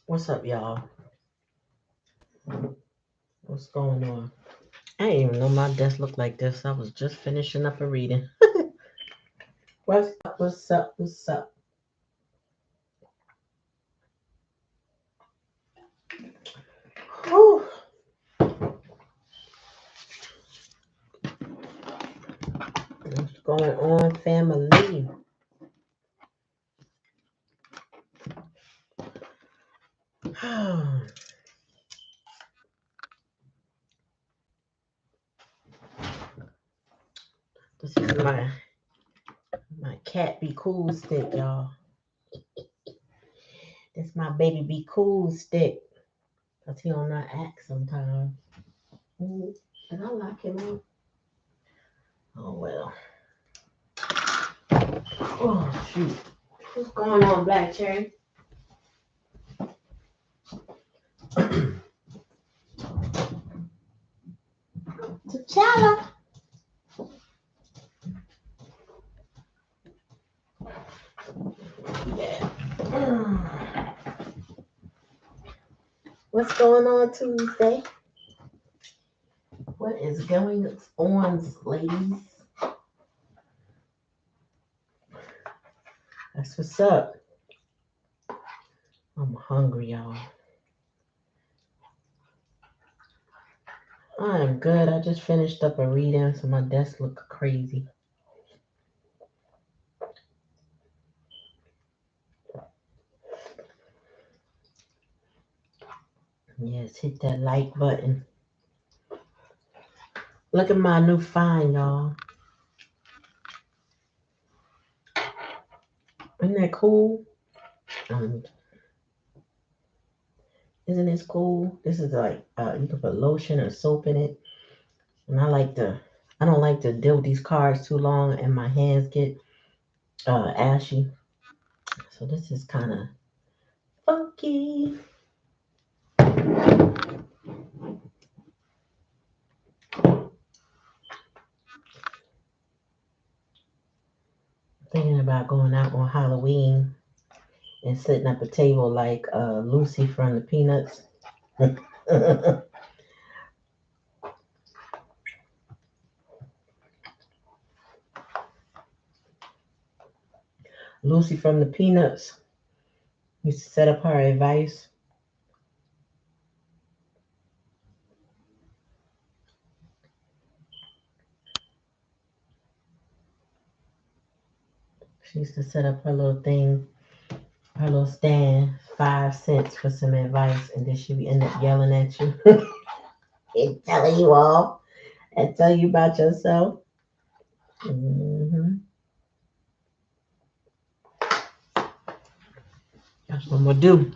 What's up, y'all? What's going on? I didn't even know my desk looked like this. I was just finishing up a reading. What's up? What's up? What's up? Whew. What's going on, family? This is my cat be cool stick, y'all. This my baby be cool stick. Cause he don't not act sometimes. Did I lock him out? Oh well. Oh shoot. What's going on, Black Cherry? T'Challa. Yeah. What's going on Tuesday? What is going on, ladies? That's what's up. I'm hungry, y'all. I am good. I just finished up a reading, so my desk look crazy. Yes, hit that like button. Look at my new find, y'all. Isn't that cool? Isn't this cool? This is like you can put lotion or soap in it. And I don't like to deal with these cards too long and my hands get ashy. So this is kind of funky. Thinking about going out on Halloween and sitting at the table like Lucy from the Peanuts. Lucy from the Peanuts used to set up her advice. She used to set up her little thing, her little stand, 5 cents for some advice, and then she would end up yelling at you and telling you all and tell you about yourself. That's what I'm gonna do.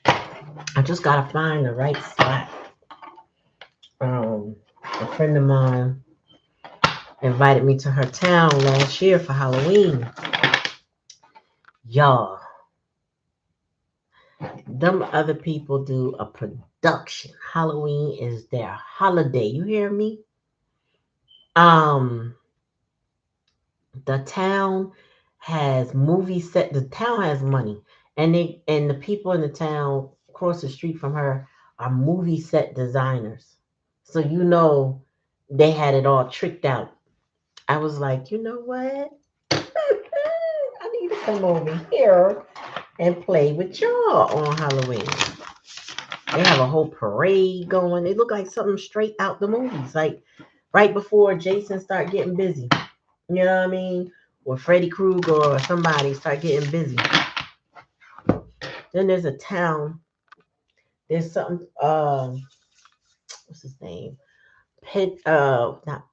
I just gotta find the right spot. A friend of mine invited me to her town last year for Halloween. Y'all, them other people do a production. Halloween is their holiday. You hear me? The town has movie set. The town has money, and the people in the town across the street from her are movie set designers. So they had it all tricked out. I was like, you know what? I need to come over here and play with y'all on Halloween. They have a whole parade going. It looked like something straight out the movies, like right before Jason start getting busy. You know what I mean? Or Freddy Krueger or somebody start getting busy. Then there's a town. There's something. What's his name? Not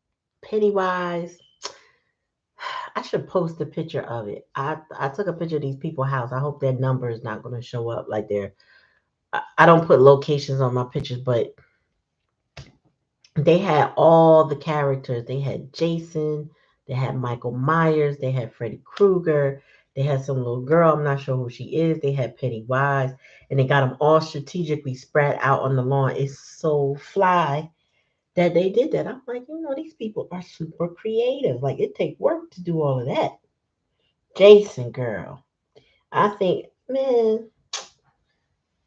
Pennywise. I should post a picture of it. I took a picture of these people's house. I hope their number is not going to show up like they're. I don't put locations on my pictures, but they had all the characters. They had Jason. They had Michael Myers. They had Freddy Krueger. They had some little girl. I'm not sure who she is. They had Pennywise. And they got them all strategically spread out on the lawn. It's so fly. that they did that. I'm like, these people are super creative. Like it take work to do all of that. Jason, girl, I think, man.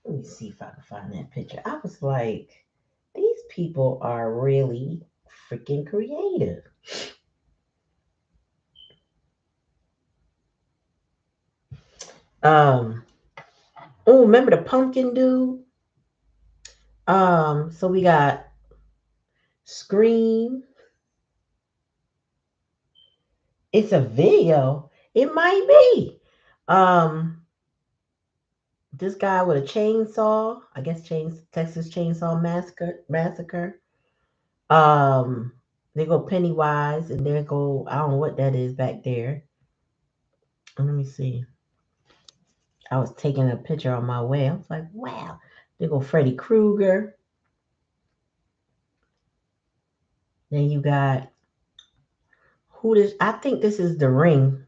Let me see if I can find that picture. I was like, these people are really freaking creative. Um, oh, remember the pumpkin dude? So we got Scream. It's a video. It might be. Um, this guy with a chainsaw. I guess Texas Chainsaw Massacre. Um, they go Pennywise, and there go I don't know what that is back there. Let me see. I was taking a picture on my way. I was like, wow. There go Freddy Krueger. Then you got who this? I think this is the Ring.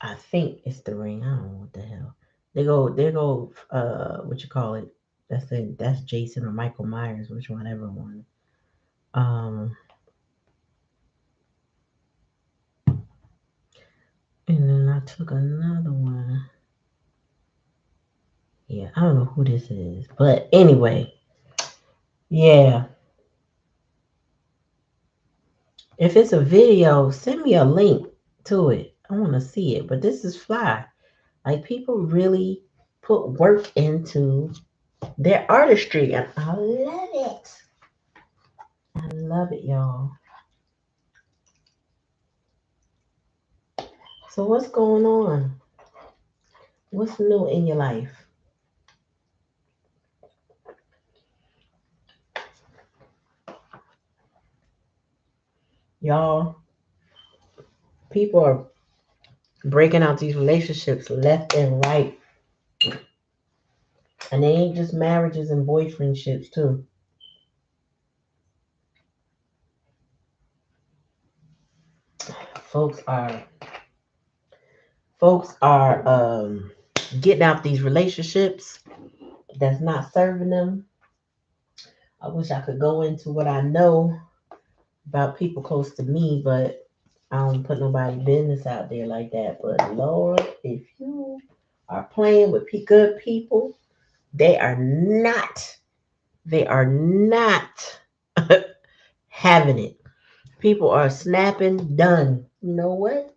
I think it's the Ring. I don't know what the hell. They go. What you call it? That's Jason or Michael Myers, which one ever one. Um, and then I took another one. Yeah, I don't know who this is, but anyway, yeah. If it's a video, send me a link to it. I want to see it. But this is fly. Like people really put work into their artistry, and I love it. I love it, y'all. So what's going on? What's new in your life, y'all? People are breaking out these relationships left and right, and they ain't just marriages and boyfriendships too. Folks are folks are getting out these relationships that's not serving them. I wish I could go into what I know about people close to me, but I don't put nobody business out there like that. But Lord, if you are playing with good people, they are not, they are not having it. People are snapping, done. You know what?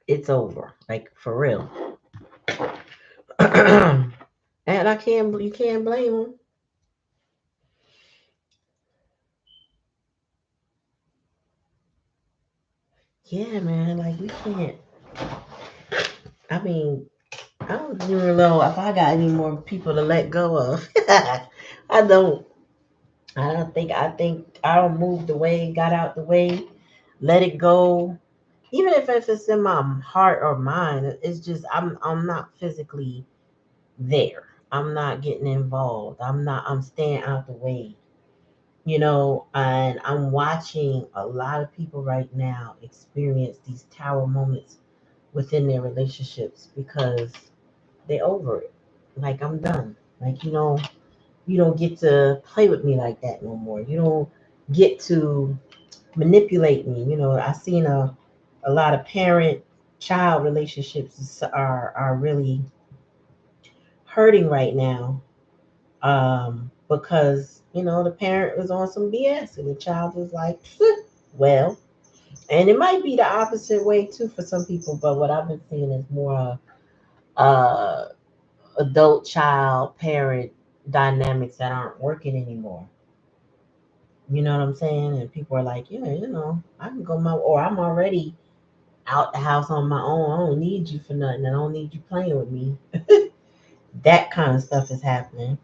It's over. Like for real. And you can't blame them. Yeah, man. Like we can't. I mean, I don't even know if I got any more people to let go of. I don't. I think I'll move the way, got out the way, let it go. Even if it's in my heart or mind, it's just I'm not physically there. I'm not getting involved. I'm staying out the way. And I'm watching a lot of people right now experience these tower moments within their relationships because they over it. Like I'm done. Like you don't get to play with me like that no more. You don't get to manipulate me. I seen a lot of parent child relationships are really hurting right now because the parent was on some BS and the child was like, well, and it might be the opposite way too for some people, but what I've been seeing is more uh, adult child parent dynamics that aren't working anymore. You know what I'm saying? And people are like, yeah, I can go or I'm already out the house on my own. I don't need you for nothing. I don't need you playing with me. That kind of stuff is happening.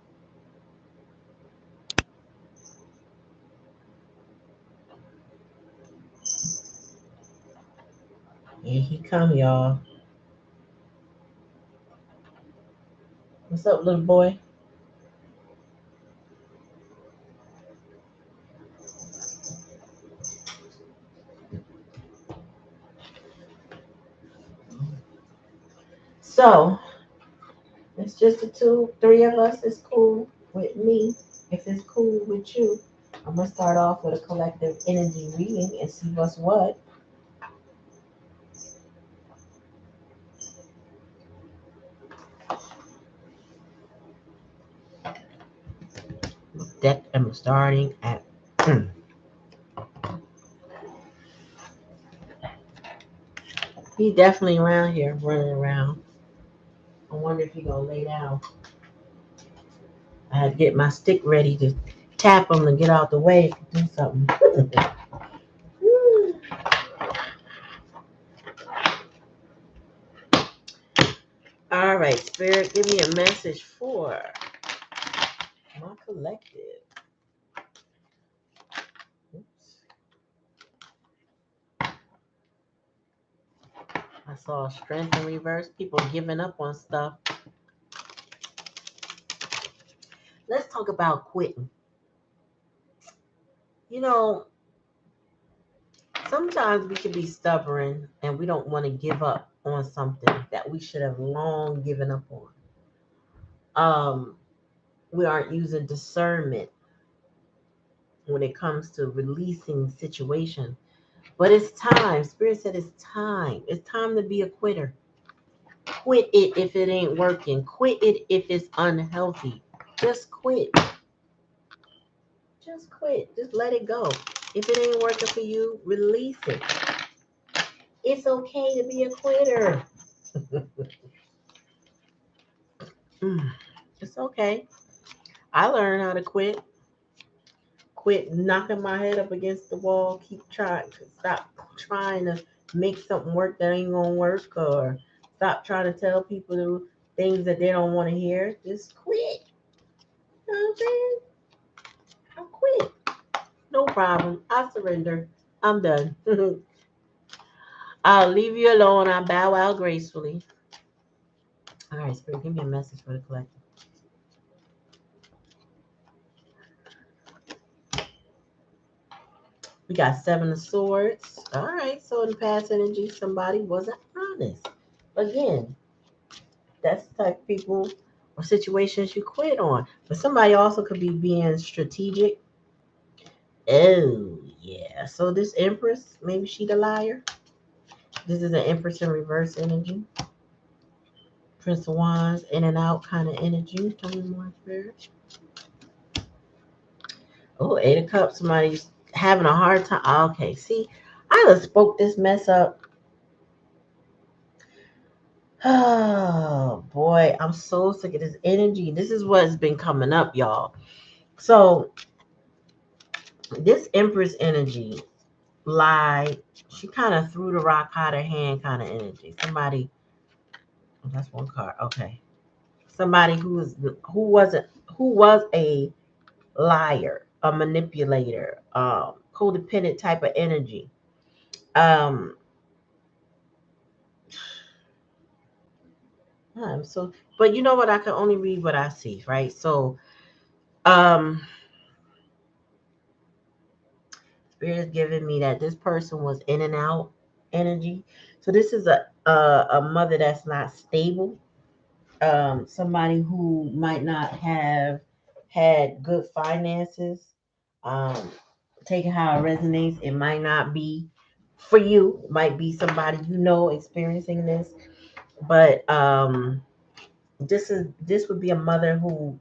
And he come, y'all. What's up, little boy? So it's just the two, three of us. It's cool with me. If it's cool with you, I'm gonna start off with a collective energy reading and see what's what. Deck I'm starting at he definitely around here running around. I wonder if he gonna lay down. I had to get my stick ready to tap him and get out the way to do something. All right, Spirit, give me a message for my collective. Oops. I saw strength in reverse, people giving up on stuff. Let's talk about quitting. You know, sometimes we can be stubborn and we don't want to give up on something that we should have long given up on. We aren't using discernment when it comes to releasing situation. But it's time. Spirit said it's time. It's time to be a quitter. Quit it if it ain't working. Quit it if it's unhealthy. Just quit. Just quit. Just let it go. If it ain't working for you, release it. It's okay to be a quitter. Mm, it's okay. I learned how to quit. Quit knocking my head up against the wall. Keep trying. Stop trying to make something work that ain't gonna work, or stop trying to tell people things that they don't want to hear. Just quit. You know what I'm saying? I quit. No problem. I surrender. I'm done. I'll leave you alone. I bow out gracefully. All right, Spirit, give me a message for the collective. We got Seven of Swords. All right, so in past energy, somebody wasn't honest. Again, that's the type of people or situations you quit on. But somebody also could be being strategic. Oh, yeah. So this Empress, maybe she the liar. This is an Empress in reverse energy. Prince of Wands, in and out kind of energy. Tell me more, Spirit. Oh, Eight of Cups. Somebody's having a hard time. Okay, see, I just spoke this mess up. Oh boy, I'm so sick of this energy. This is what's been coming up, y'all. So this Empress energy lied. She kind of threw the rock out of her hand kind of energy. Somebody, oh, that's one card. Okay. Somebody who was a liar, a manipulator, codependent type of energy. Um, so, but you know what? I can only read what I see, right? So, um, Spirit is giving me that this person was in and out energy. So this is a mother that's not stable. Somebody who might not have had good finances. Um, taking how it resonates, it might not be for you. It might be somebody you know experiencing this, but this would be a mother who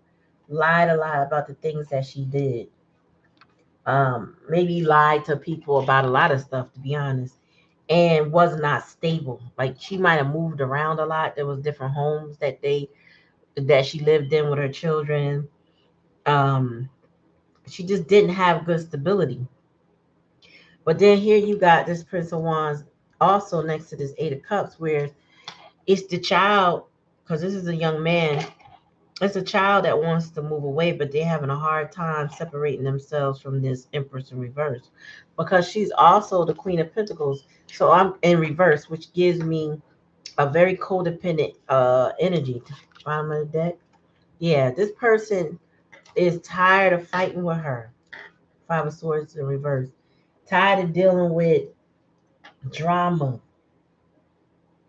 lied a lot about the things that she did. Maybe lied to people about a lot of stuff, to be honest, and was not stable. Like she might have moved around a lot. There was different homes that she lived in with her children. Um, she just didn't have good stability. But then here you got this Prince of Wands also next to this Eight of Cups, where it's the child, because this is a young man. It's a child that wants to move away, but they're having a hard time separating themselves from this Empress in reverse, because she's also the Queen of Pentacles. So I'm in reverse, which gives me a very codependent energy. Bottom of the deck. Yeah, this person is tired of fighting with her. Five of Swords in reverse. Tired of dealing with drama,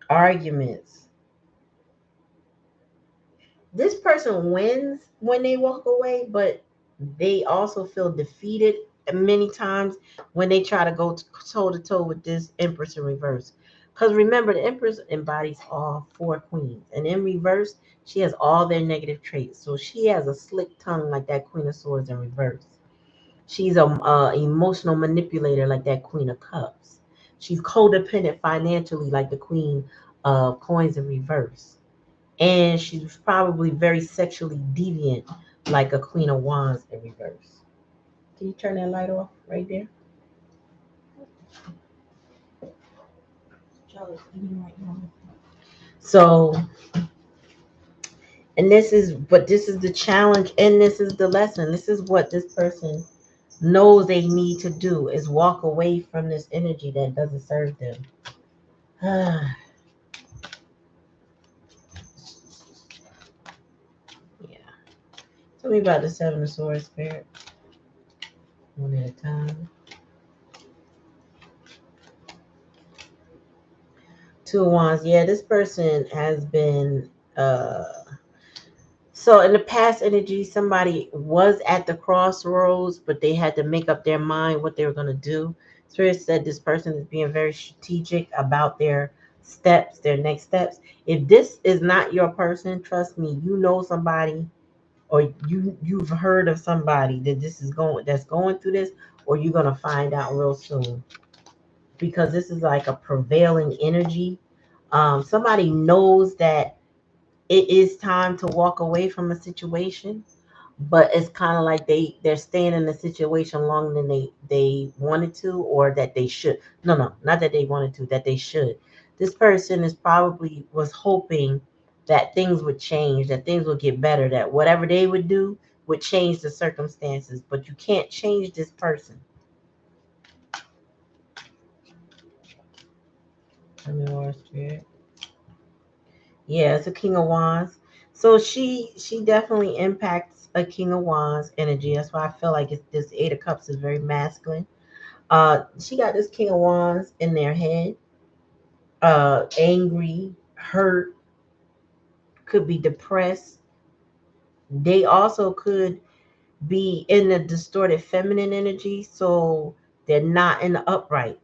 arguments. This person wins when they walk away, but They also feel defeated many times when they try to go toe to toe with this Empress in reverse. Because remember, the Empress embodies all four queens, and in reverse, she has all their negative traits. So she has a slick tongue like that Queen of Swords in reverse. She's a emotional manipulator like that Queen of Cups. She's codependent financially like the Queen of Coins in reverse. And she's probably very sexually deviant like a Queen of Wands in reverse. Can you turn that light off right there? Charlotte's eating right now. So, and this is the challenge, and this is the lesson. This is what this person knows they need to do is walk away from this energy that doesn't serve them. Yeah. Tell me about the Seven of Swords, Spirit. One at a time. Two of Wands. Yeah, this person has been so in the past energy, somebody was at the crossroads, but they had to make up their mind what they were gonna do. Spirit said this person is being very strategic about their steps, their next steps. If this is not your person, trust me, you know somebody or you've heard of somebody that this is going that's going through this, or you're gonna find out real soon because this is like a prevailing energy. Somebody knows that it is time to walk away from a situation, but it's kind of like they're staying in the situation longer than they wanted to, or that they should. No, not that they wanted to, that they should. This person is probably was hoping that things would change, that things would get better, that whatever they would do would change the circumstances, but you can't change this person. I mean, Lord Spirit. Yeah, it's a King of Wands. So she definitely impacts a King of Wands energy. That's why I feel like this Eight of Cups is very masculine. She got this King of Wands in their head. Angry, hurt, could be depressed. They also could be in the distorted feminine energy, so they're not in the upright.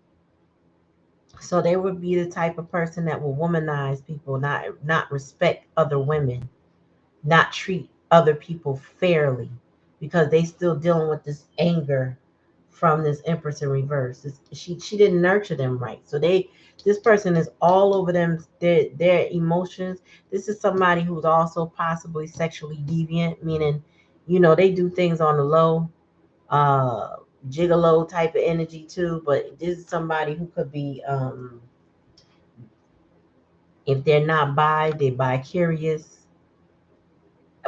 So they would be the type of person that will womanize people, not respect other women, not treat other people fairly because they still dealing with this anger from this Empress in reverse. She didn't nurture them right. So this person is all over them their emotions. This is somebody who's also possibly sexually deviant, meaning, they do things on the low, uh gigolo type of energy too, but this is somebody who could be if they're not they bi curious,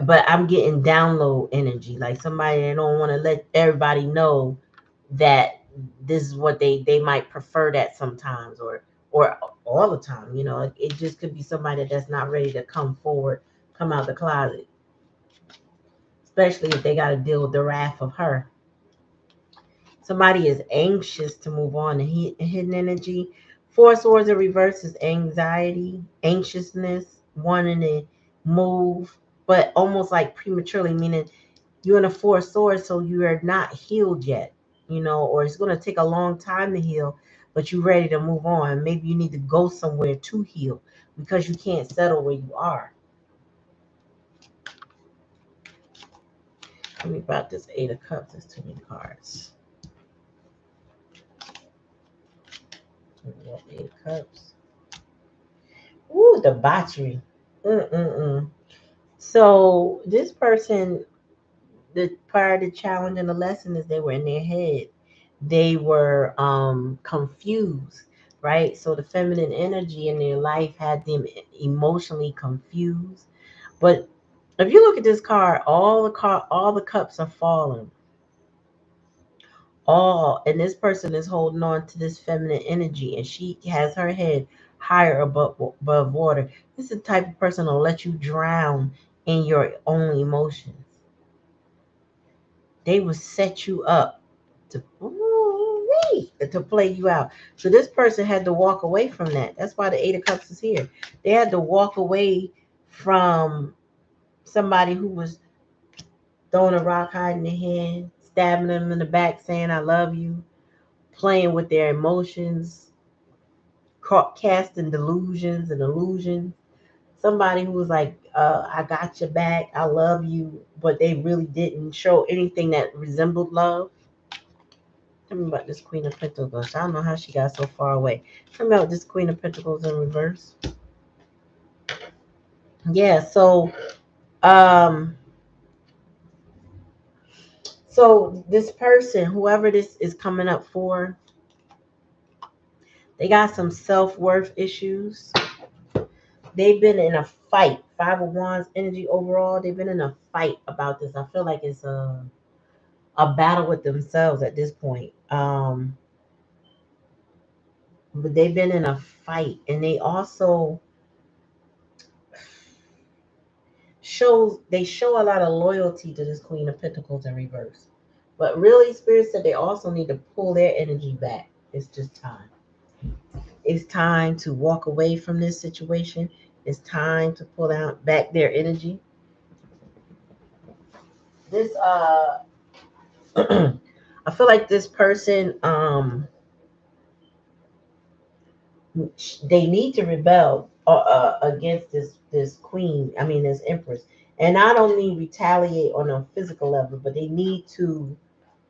but I'm getting download energy, like somebody that don't want to let everybody know that this is what they might prefer that sometimes, or all the time. It just could be somebody that's not ready to come forward, come out the closet, especially if they got to deal with the wrath of her. Somebody is anxious to move on. And hidden energy. Four swords in reverse is anxiety, anxiousness, wanting to move, but almost like prematurely, meaning you're in a four swords, so you are not healed yet, or it's going to take a long time to heal, but you're ready to move on. Maybe you need to go somewhere to heal because you can't settle where you are. Tell me about this Eight of Cups. There's too many cards. Eight of Cups. Ooh, debauchery. Mm-mm-mm. So this person, the part of the challenge and the lesson is they were in their head. They were confused, right? So the feminine energy in their life had them emotionally confused. But if you look at this card, all the cups are falling. All and this person is holding on to this feminine energy, and she has her head higher above water. This is the type of person that'll let you drown in your own emotions. They will set you up to to play you out. So this person had to walk away from that. That's why the Eight of Cups is here. They had to walk away from somebody who was throwing a rock, hiding their hand, stabbing them in the back, saying "I love you," playing with their emotions, casting delusions and illusions. Somebody who was like, "I got your back, I love you," but they really didn't show anything that resembled love. Tell me about this Queen of Pentacles. I don't know how she got so far away. Tell me about this Queen of Pentacles in reverse. Yeah, um so this person, whoever this is coming up for, they got some self-worth issues. They've been in a fight. Five of Wands energy overall. They've been in a fight about this. I feel like it's a battle with themselves at this point. But they've been in a fight, and they also show a lot of loyalty to this Queen of Pentacles in reverse. But really, Spirit said they also need to pull their energy back. It's just time. It's time to walk away from this situation. It's time to pull out back their energy. This I feel like this person they need to rebel against this queen. I mean this empress, and I don't mean retaliate on a physical level, but they need to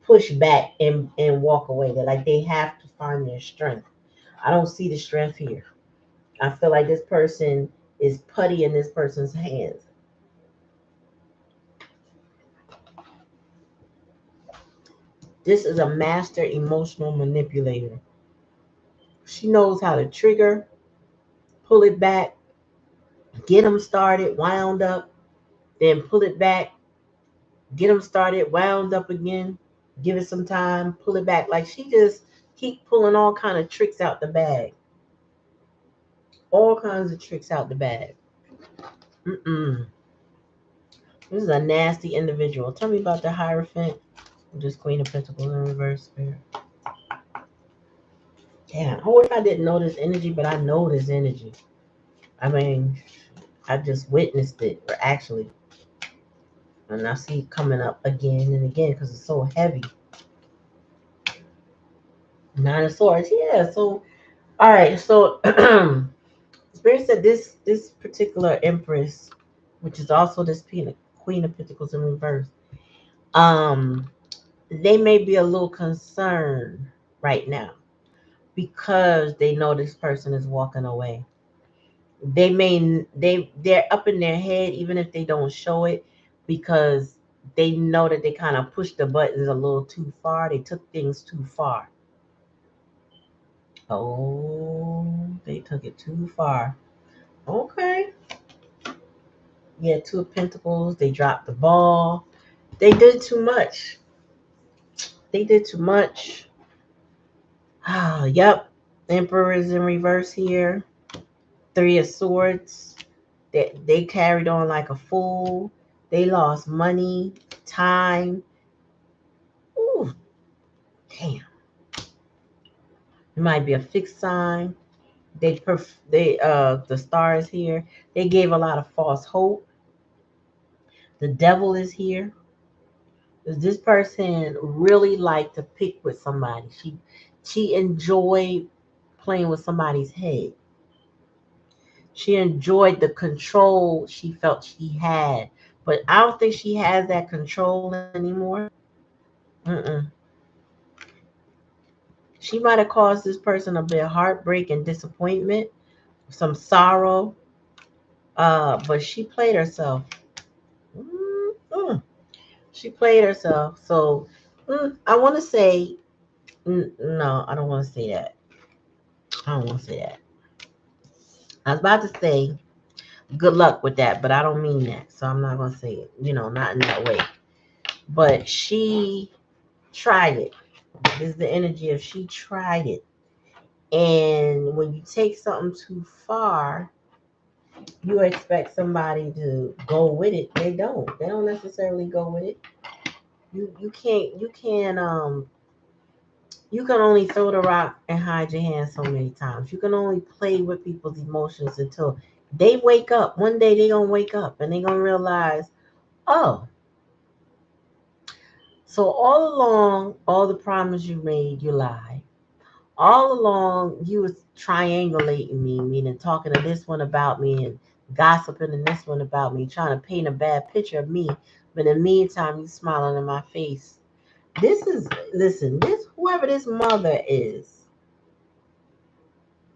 push back and walk away. That like they have to find their strength. I don't see the strength here. I feel like this person is putty in this person's hands. This is a master emotional manipulator. She knows how to trigger, pull it back, get them started, wound up, then pull it back, get them started, wound up again, give it some time, pull it back. Like she just keep pulling all kind of tricks out the bag, all kinds of tricks out the bag. Mm-mm. This is a nasty individual. Tell me about the Hierophant. Just Queen of Pentacles in reverse, Spirit. Damn, I wish I didn't know this energy, but I know this energy. I mean, I just witnessed it, or actually, and I see it coming up again and again because it's so heavy. Nine of Swords, yeah. So, all right. So, Spirit said this particular Empress, which is also this Queen of Pentacles in reverse, um, they may be a little concerned right now because they know this person is walking away. They're up in their head even if they don't show it because they know that they kind of pushed the buttons a little too far. They took things too far. Oh, they took it too far. Okay. Yeah, Two of Pentacles. They dropped the ball. They did too much. They did too much. Ah, yep. Emperor is in reverse here. Three of Swords. They carried on like a fool. They lost money, time. Ooh, damn. It might be a fixed sign. The star is here. They gave a lot of false hope. The devil is here. Does this person really like to pick with somebody? She enjoyed playing with somebody's head. She enjoyed the control she felt she had. But I don't think she has that control anymore. Mm-mm. She might have caused this person a bit of heartbreak and disappointment, some sorrow, but she played herself. Mm-mm. She played herself. So I want to say, no, I don't want to say that. I don't want to say that. I was about to say good luck with that, but I don't mean that. So I'm not going to say it, not in that way. But she tried it. This is the energy of she tried it. And when you take something too far, you expect somebody to go with it. They don't. They don't necessarily go with it. You can only throw the rock and hide your hand so many times. You can only play with people's emotions until they wake up. One day they gonna wake up and they gonna realize, oh, So all along, all the promises you made, you lied. All along, you was triangulating me, meaning talking to this one about me and gossiping to this one about me, trying to paint a bad picture of me. But in the meantime, you smiling in my face. This is listen. This whoever this mother is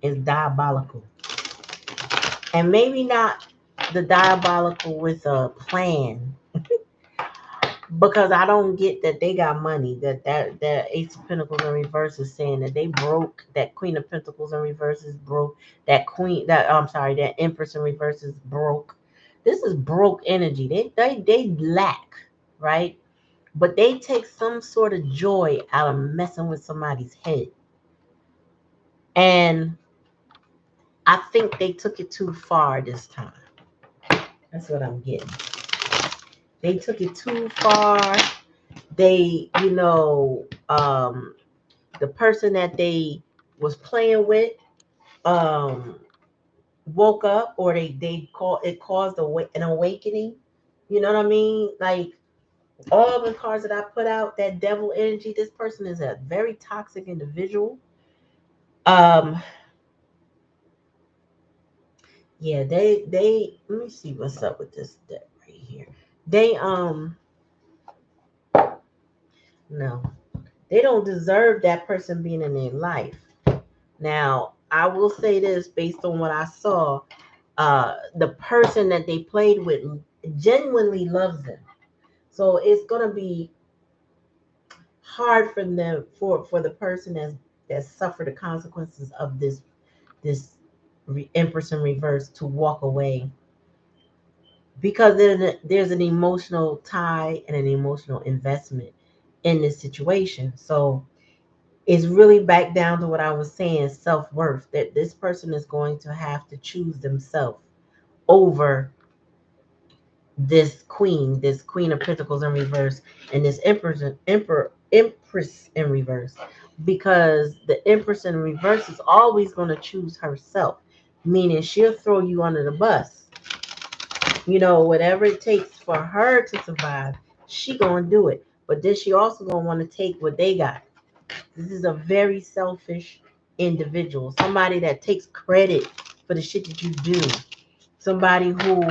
diabolical, and maybe not the diabolical with a plan, because I don't get that they got money. That Ace of Pentacles in reverse is saying that they broke. That Queen of Pentacles in reverse is broke. That Queen that I'm sorry, that Empress in reverse is broke. This is broke energy. They lack, right? But they take some sort of joy out of messing with somebody's head. And I think they took it too far this time. That's what I'm getting. They took it too far. They, the person that they was playing with woke up, or they call it caused an awakening. You know what I mean? Like all the cards that I put out, that devil energy. This person is a very toxic individual. Um, yeah, they. Let me see what's up with this deck right here. They no, they don't deserve that person being in their life. Now, I will say this based on what I saw. The person that they played with genuinely loves them. So it's gonna be hard for them for the person that suffered the consequences of this Empress in reverse to walk away, because there's an emotional tie and an emotional investment in this situation. So it's really back down to what I was saying, self-worth, that this person is going to have to choose themselves over this Queen of Pentacles in reverse, and this Empress in reverse, because the Empress in reverse is always going to choose herself, meaning she'll throw you under the bus. Whatever it takes for her to survive, she gonna do it. But then she also gonna want to take what they got. This is a very selfish individual, somebody that takes credit for the shit that you do, somebody who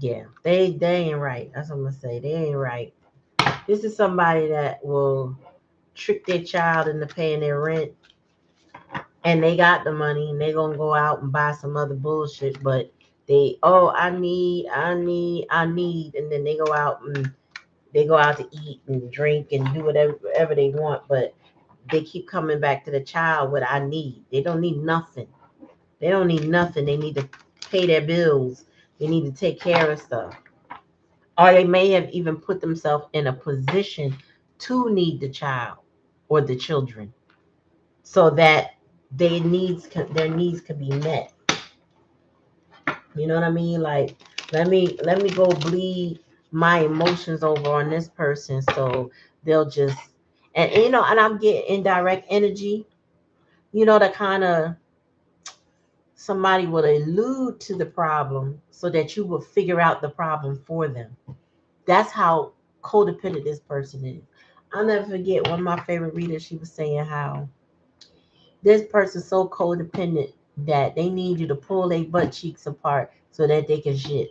yeah, they ain't right. That's what I'm gonna say. They ain't right. This is somebody that will trick their child into paying their rent, and they got the money, and they gonna go out and buy some other bullshit. But I need, and then they go out to eat and drink and do whatever they want. But they keep coming back to the child with I need. They don't need nothing. They don't need nothing. They need to pay their bills. They need to take care of stuff. Or they may have even put themselves in a position to need the child or the children, so that their needs could be met. You know what I mean? Like, let me go bleed my emotions over on this person, so they'll just, and I'm getting indirect energy. The kind of somebody will allude to the problem so that you will figure out the problem for them. That's how codependent this person is. I'll never forget one of my favorite readers. She was saying how this person's so codependent that they need you to pull their butt cheeks apart so that they can shit.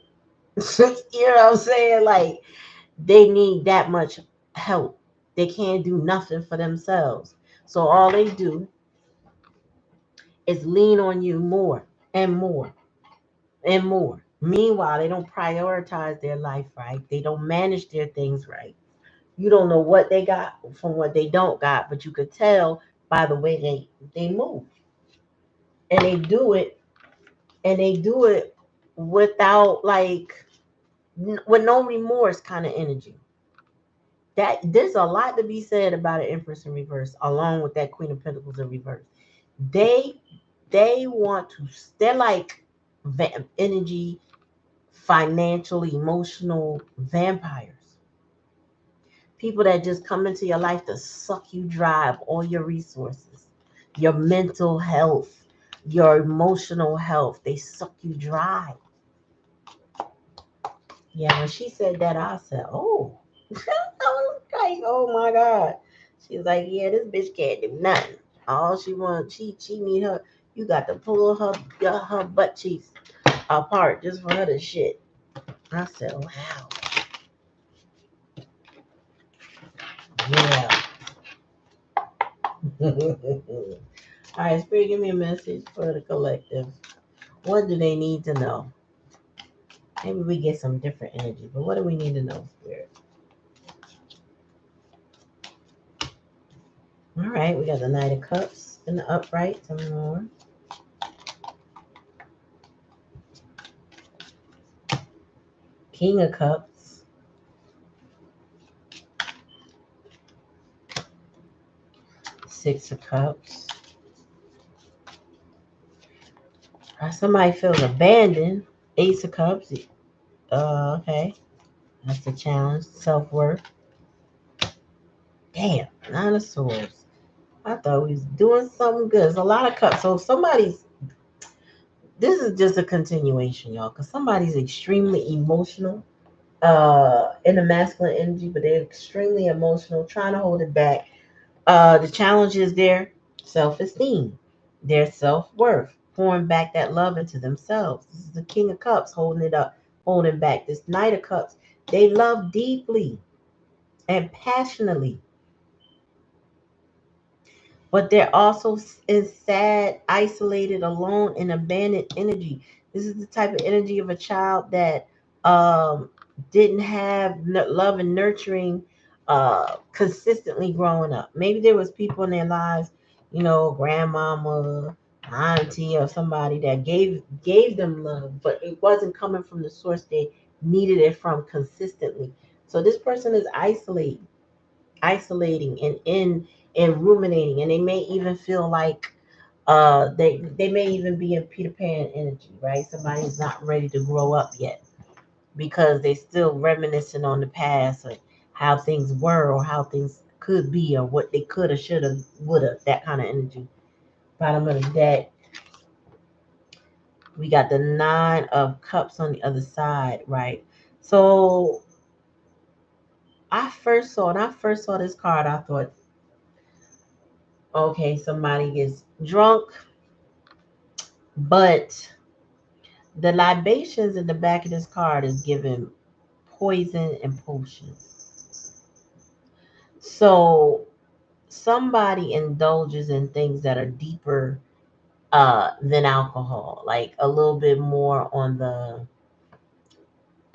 You know what I'm saying? Like, they need that much help. They can't do nothing for themselves. So all they do is lean on you more and more and more. Meanwhile, they don't prioritize their life right. They don't manage their things right. You don't know what they got from what they don't got, but you could tell by the way they move. And they do it without, like, with no remorse kind of energy. That there's a lot to be said about an Empress in reverse, along with that Queen of Pentacles in reverse. They they want to. They're like energy, financial, emotional vampires. People that just come into your life to suck you dry of all your resources, your mental health, your emotional health. They suck you dry. Yeah, when she said that, I said, "Oh," I was like, "Oh my god." She's like, "Yeah, this bitch can't do nothing. All she wants, she need her. You got to pull her butt cheeks apart just for her to shit." I said, "Wow, yeah." All right, Spirit, give me a message for the collective. What do they need to know? Maybe we get some different energy, but what do we need to know, Spirit? All right, we got the Knight of Cups in the upright. Some more. King of Cups. Six of Cups. Somebody feels abandoned. Ace of Cups. Okay. That's the challenge. Self worth. Damn. Nine of Swords. I thought we was doing something good. There's a lot of cups. So somebody's. This is just a continuation, y'all, because somebody's extremely emotional in the masculine energy, but they're extremely emotional, trying to hold it back. The challenge is their self esteem, their self worth, pouring back that love into themselves. This is the King of Cups holding it up, holding back. This Knight of Cups, they love deeply and passionately, but they're also in sad, isolated, alone, and abandoned energy. This is the type of energy of a child that um, didn't have love and nurturing consistently growing up. Maybe there was people in their lives, grandmama, auntie, or somebody that gave them love, but it wasn't coming from the source they needed it from consistently. So this person is isolating and ruminating, and they may even feel like they may even be in Peter Pan energy, right? Somebody's not ready to grow up yet because they still reminiscing on the past or how things were or how things could be or what they could have, should have, would have, that kind of energy. Bottom of the deck, we got the Nine of Cups on the other side, right? So when I first saw this card, I thought, okay, somebody gets drunk, but the libations in the back of this card is giving poison and potions. So somebody indulges in things that are deeper than alcohol, like a little bit more on the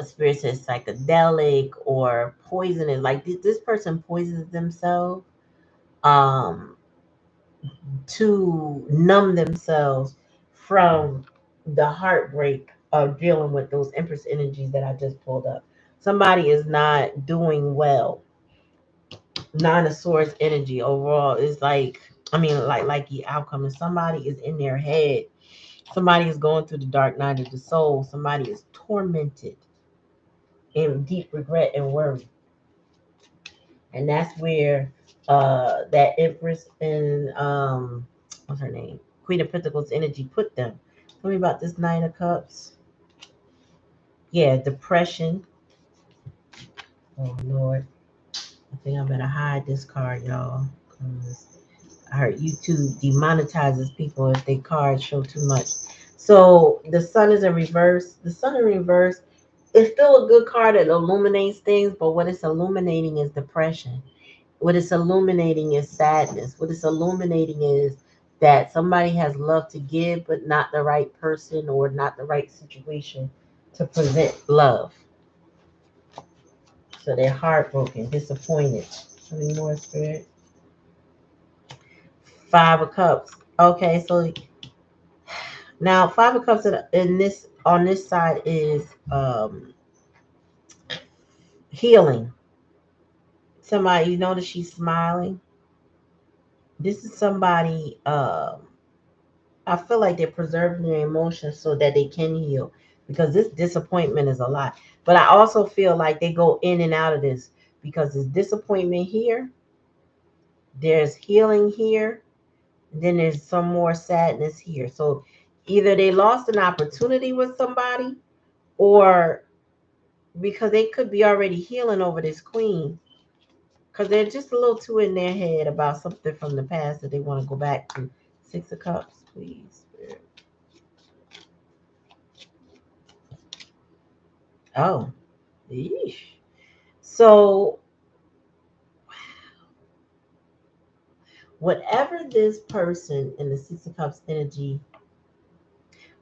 spirit says psychedelic or poisonous. Like this person poisons themselves um, to numb themselves from the heartbreak of dealing with those Empress energies that I just pulled up. Somebody is not doing well. Nine of Swords energy overall is like, I mean, like the outcome is somebody is in their head. Somebody is going through the dark night of the soul. Somebody is tormented in deep regret and worry. And that's where that Empress and what's her name, Queen of Pentacles energy put them. Tell me about this Nine of Cups. Yeah, depression. Oh Lord, I think I better hide this card, y'all, because I heard YouTube demonetizes people if their cards show too much. So the Sun is in reverse. The Sun in reverse is still a good card that illuminates things, but what it's illuminating is depression. What it's illuminating is sadness. What it's illuminating is that somebody has love to give, but not the right person or not the right situation to present love. So they're heartbroken, disappointed. Tell me more, Spirit. Five of Cups. Okay, so now Five of Cups in this on this side is healing. Somebody, you notice she's smiling. This is somebody. I feel like they're preserving their emotions so that they can heal because this disappointment is a lot. But I also feel like they go in and out of this because there's disappointment here, there's healing here, then there's some more sadness here. So either they lost an opportunity with somebody or because they could be already healing over this queen because they're just a little too in their head about something from the past that they want to go back to. Six of Cups, please. Oh, yeesh. So whatever this person in the Six of Cups energy,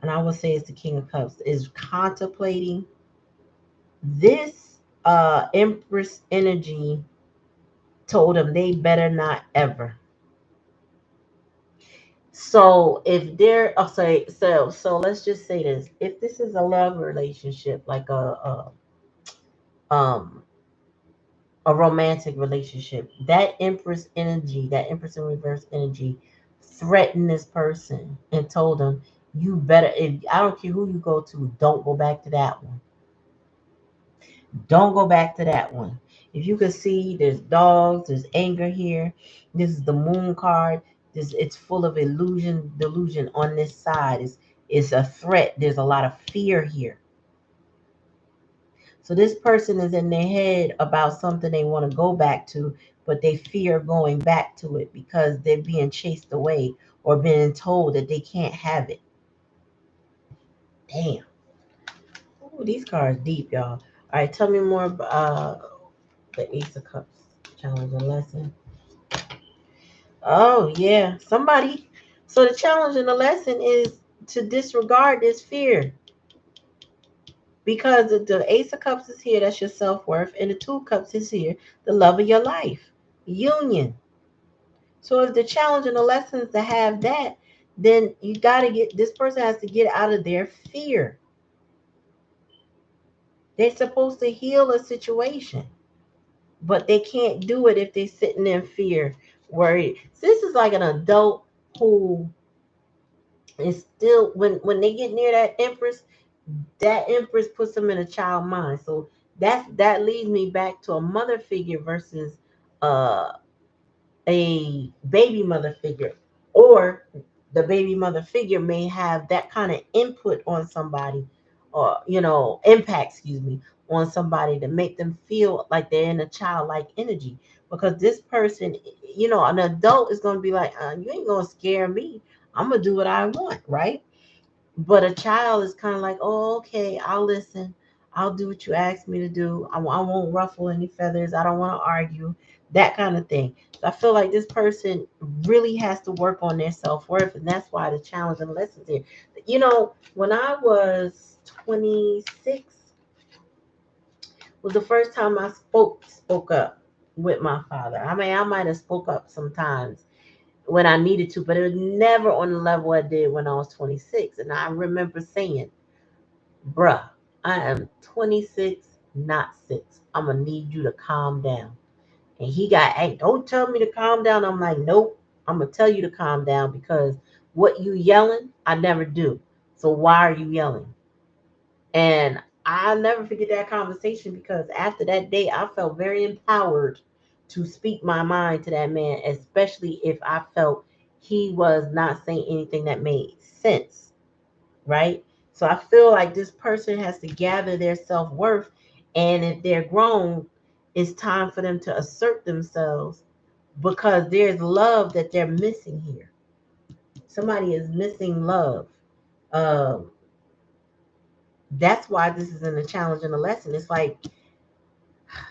and I would say it's the King of Cups, is contemplating, this Empress energy told them they better not ever. So if they're, oh, sorry, so let's just say this: if this is a love relationship, like um a romantic relationship, that Empress energy, that Empress in reverse energy, threatened this person and told them, "You better. If I don't care who you go to, don't go back to that one. Don't go back to that one." If you can see, there's dogs, there's anger here. This is the moon card. This, it's full of illusion, delusion on this side. It's a threat. There's a lot of fear here. So this person is in their head about something they want to go back to, but they fear going back to it because they're being chased away or being told that they can't have it. Damn. Ooh, these cards deep, y'all. All right, tell me more about the Ace of Cups. Challenge and lesson. Oh, yeah. Somebody. So the challenge and the lesson is to disregard this fear because the Ace of Cups is here. That's your self worth. And the Two of Cups is here. The love of your life. Union. So if the challenge and the lessons to have that, then you got to get, this person has to get out of their fear. They're supposed to heal a situation, but they can't do it if they're sitting in fear, worried. So this is like an adult who is still, when they get near that Empress puts them in a child mind. So that leads me back to a mother figure versus uh a baby mother figure, or the baby mother figure may have that kind of input on somebody, or impact, excuse me, on somebody to make them feel like they're in a childlike energy. Because this person, an adult is going to be like, you ain't going to scare me, I'm going to do what I want, right? But a child is kind of like, oh, okay, I'll listen. I'll do what you ask me to do. I won't ruffle any feathers. I don't want to argue. That kind of thing. So I feel like this person really has to work on their self worth, and that's why the challenge and lessons here. When I was 26, was the first time I spoke up with my father. I mean, I might have spoke up sometimes when I needed to, but it was never on the level I did when I was 26. And I remember saying, bruh, I am 26, not six. I'm gonna need you to calm down. And he got, hey, don't tell me to calm down. I'm like, nope, I'm gonna tell you to calm down because what you yelling, I never do. So why are you yelling? And I'll never forget that conversation because after that day, I felt very empowered to speak my mind to that man, especially if I felt he was not saying anything that made sense, right? So I feel like this person has to gather their self worth, and if they're grown, it's time for them to assert themselves because there's love that they're missing here. Somebody is missing love. Um, that's why this is in a challenge and a lesson. It's like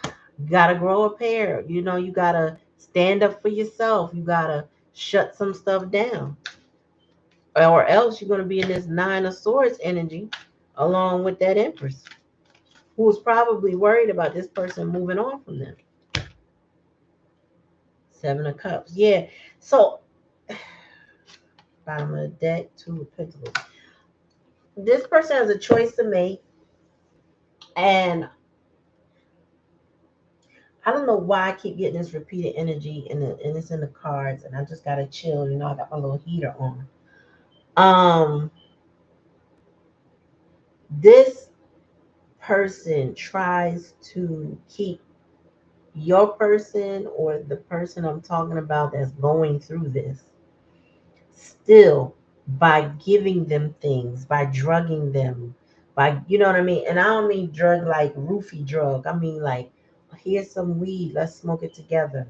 you gotta grow a pair. You gotta stand up for yourself. You gotta shut some stuff down, or else you're gonna be in this Nine of Swords energy, along with that Empress, who's probably worried about this person moving on from them. Seven of Cups. Yeah. So, bottom of the deck, Two of Pentacles. This person has a choice to make. And I don't know why I keep getting this repeated energy and it's in the cards. And I just got to chill. I got my little heater on. Um, this person tries to keep your person or the person I'm talking about that's going through this still by giving them things, by drugging them, Like, you know what I mean? And I don't mean drug like roofie drug. I mean like, here's some weed, let's smoke it together.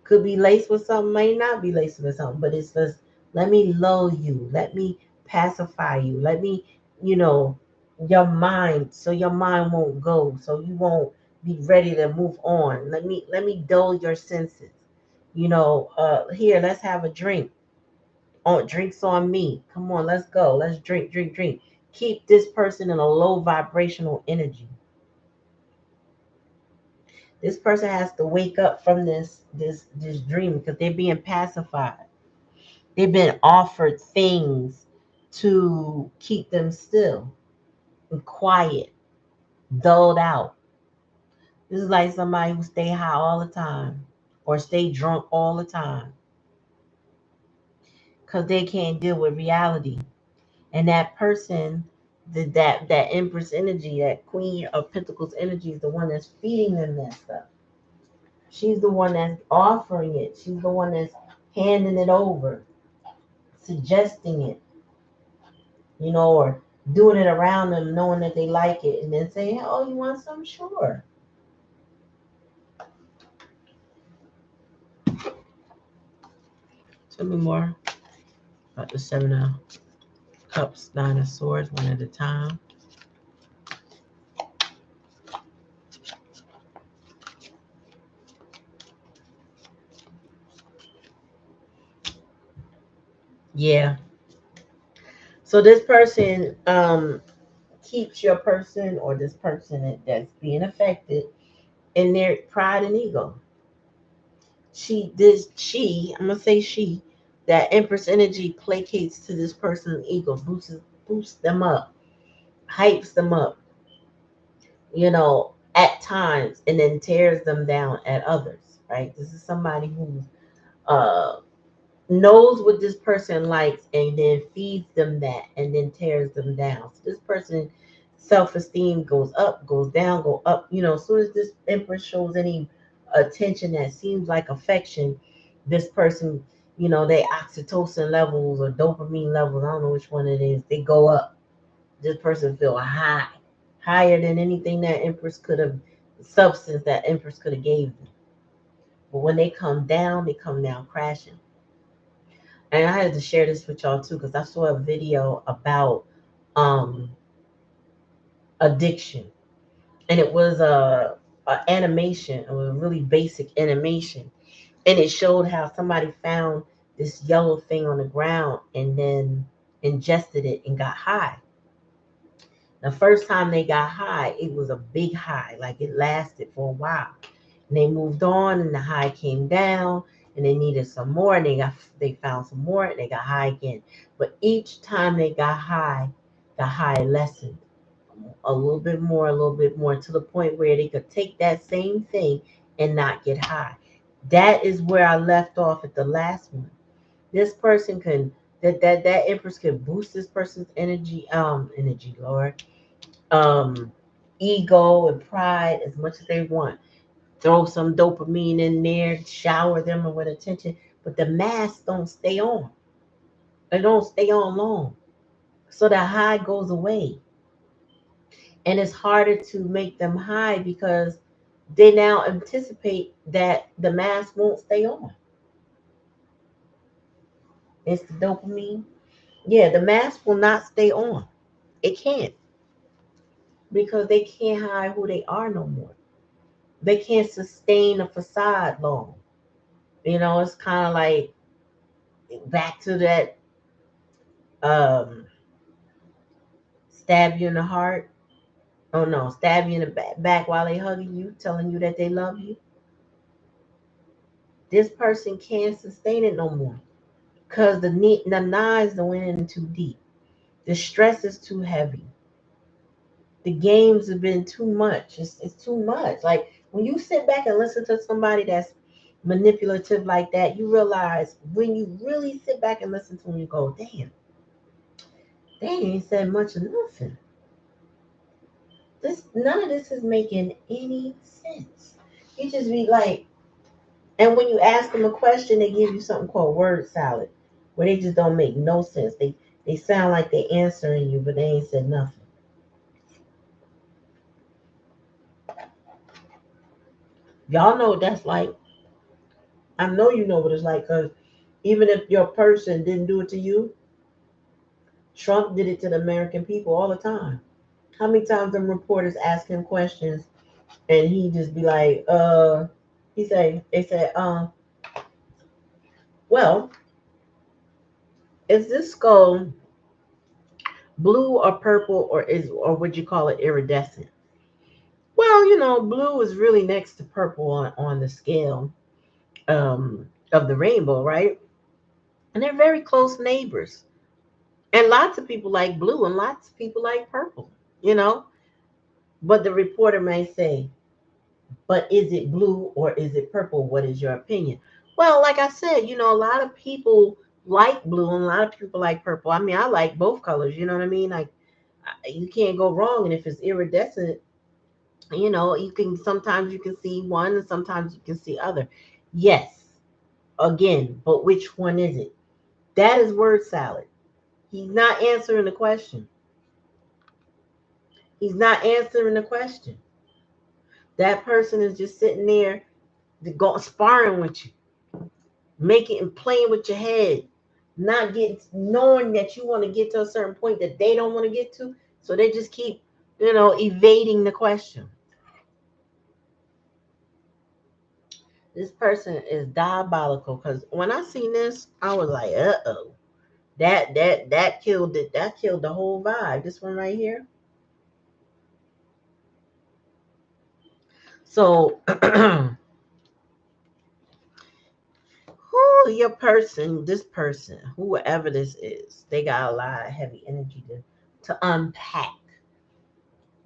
Could be laced with something, may not be laced with something, but it's just, let me lull you, let me pacify you, let me, you know, your mind, so your mind won't go, so you won't be ready to move on. Let me dull your senses. Here, let's have a drink. On drinks on me. Come on, let's go. Let's drink, drink, drink. Keep this person in a low vibrational energy. This person has to wake up from this dream because they're being pacified. They've been offered things to keep them still and quiet, dulled out. This is like somebody who stay high all the time or stay drunk all the time because they can't deal with reality. And that person, that Empress energy, that Queen of Pentacles energy, is the one that's feeding them that stuff. She's the one that's offering it. She's the one that's handing it over, suggesting it, or doing it around them, knowing that they like it, and then saying, "Oh, you want some? Sure." Tell me more about the Seven of Cups, Nine of Swords, one at a time. Yeah. So this person keeps your person, or this person that's being affected, in their pride and ego. I'm gonna say she, that Empress energy placates to this person's ego, boosts them up, hypes them up, at times, and then tears them down at others, right? This is somebody who uh knows what this person likes and then feeds them that and then tears them down. So this person self-esteem goes up, goes down, go up. As soon as this Empress shows any attention that seems like affection, this person, they oxytocin levels or dopamine levels, I don't know which one it is, they go up. This person feel high, higher than anything that Empress could have, substance that Empress could have gave them. But when they come down crashing. And I had to share this with y'all too because I saw a video about um addiction, and it was a animation. It was a really basic animation, and it showed how somebody found this yellow thing on the ground and then ingested it and got high. The first time they got high, it was a big high, like it lasted for a while. And they moved on, and the high came down, and they needed some more, and they found some more, and they got high again. But each time they got high, the high lessened a little bit more, to the point where they could take that same thing and not get high. That is where I left off at the last one. This person can that Empress can boost this person's energy, Lord, um, ego and pride as much as they want. Throw some dopamine in there, shower them with attention, but the masks don't stay on. They don't stay on long. So the high goes away. And it's harder to make them high because they now anticipate that the mask won't stay on. It's the dopamine. Yeah, the mask will not stay on. It can't, because they can't hide who they are no more. They can't sustain a facade long. It's kind of like back to that, um, stab you in the heart. Oh no, stab you in the back while they hugging you, telling you that they love you. This person can't sustain it no more because the knives don't went in too deep. The stress is too heavy. The games have been too much. It's too much. Like when you sit back and listen to somebody that's manipulative like that, you realize, when you really sit back and listen to them, you go, damn, they ain't said much of nothing. None of this is making any sense. You just be like, and when you ask them a question, they give you something called word salad, where they just don't make no sense. They sound like they answering you, but they ain't said nothing. Y'all know what that's like. I know you know what it's like because even if your person didn't do it to you, Trump did it to the American people all the time. How many times them reporters ask him questions and he just be like, they said, well, is this skull blue or purple or would you call it iridescent? Well, blue is really next to purple on the scale of the rainbow, right? And they're very close neighbors. And lots of people like blue and lots of people like purple, you know? But the reporter may say, but is it blue or is it purple? What is your opinion? Well, like I said, a lot of people like blue and a lot of people like purple. I mean, I like both colors, you know what I mean? Like, you can't go wrong. And if it's iridescent, you can sometimes you can see one and sometimes you can see other. Yes, again, but which one is it? That is word salad. He's not answering the question. He's not answering the question. That person is just sitting there sparring with you, making and playing with your head, not getting knowing that you want to get to a certain point that they don't want to get to. So they just keep, evading the question. This person is diabolical because when I seen this, I was like, uh-oh. That killed it. That killed the whole vibe. This one right here. So who this person, whoever this is, they got a lot of heavy energy to unpack.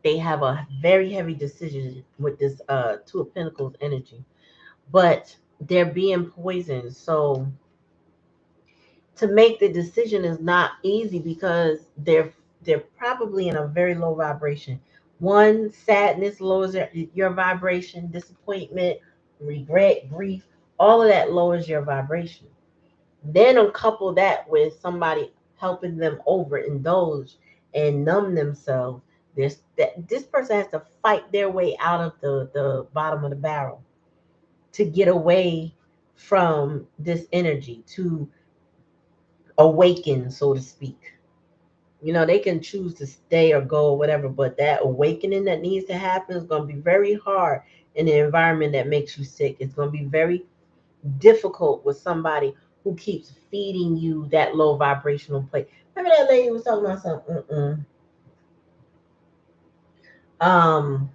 They have a very heavy decision with this Two of Pentacles energy. But they're being poisoned. So to make the decision is not easy because they're probably in a very low vibration. One, sadness lowers your vibration, disappointment, regret, grief, all of that lowers your vibration. Then couple that with somebody helping them overindulge and numb themselves. This person has to fight their way out of the bottom of the barrel to get away from this energy, to awaken, so to speak. They can choose to stay or go or whatever, but that awakening that needs to happen is going to be very hard in an environment that makes you sick. It's going to be very difficult with somebody who keeps feeding you that low vibrational plate. Remember that lady was talking about something? Um,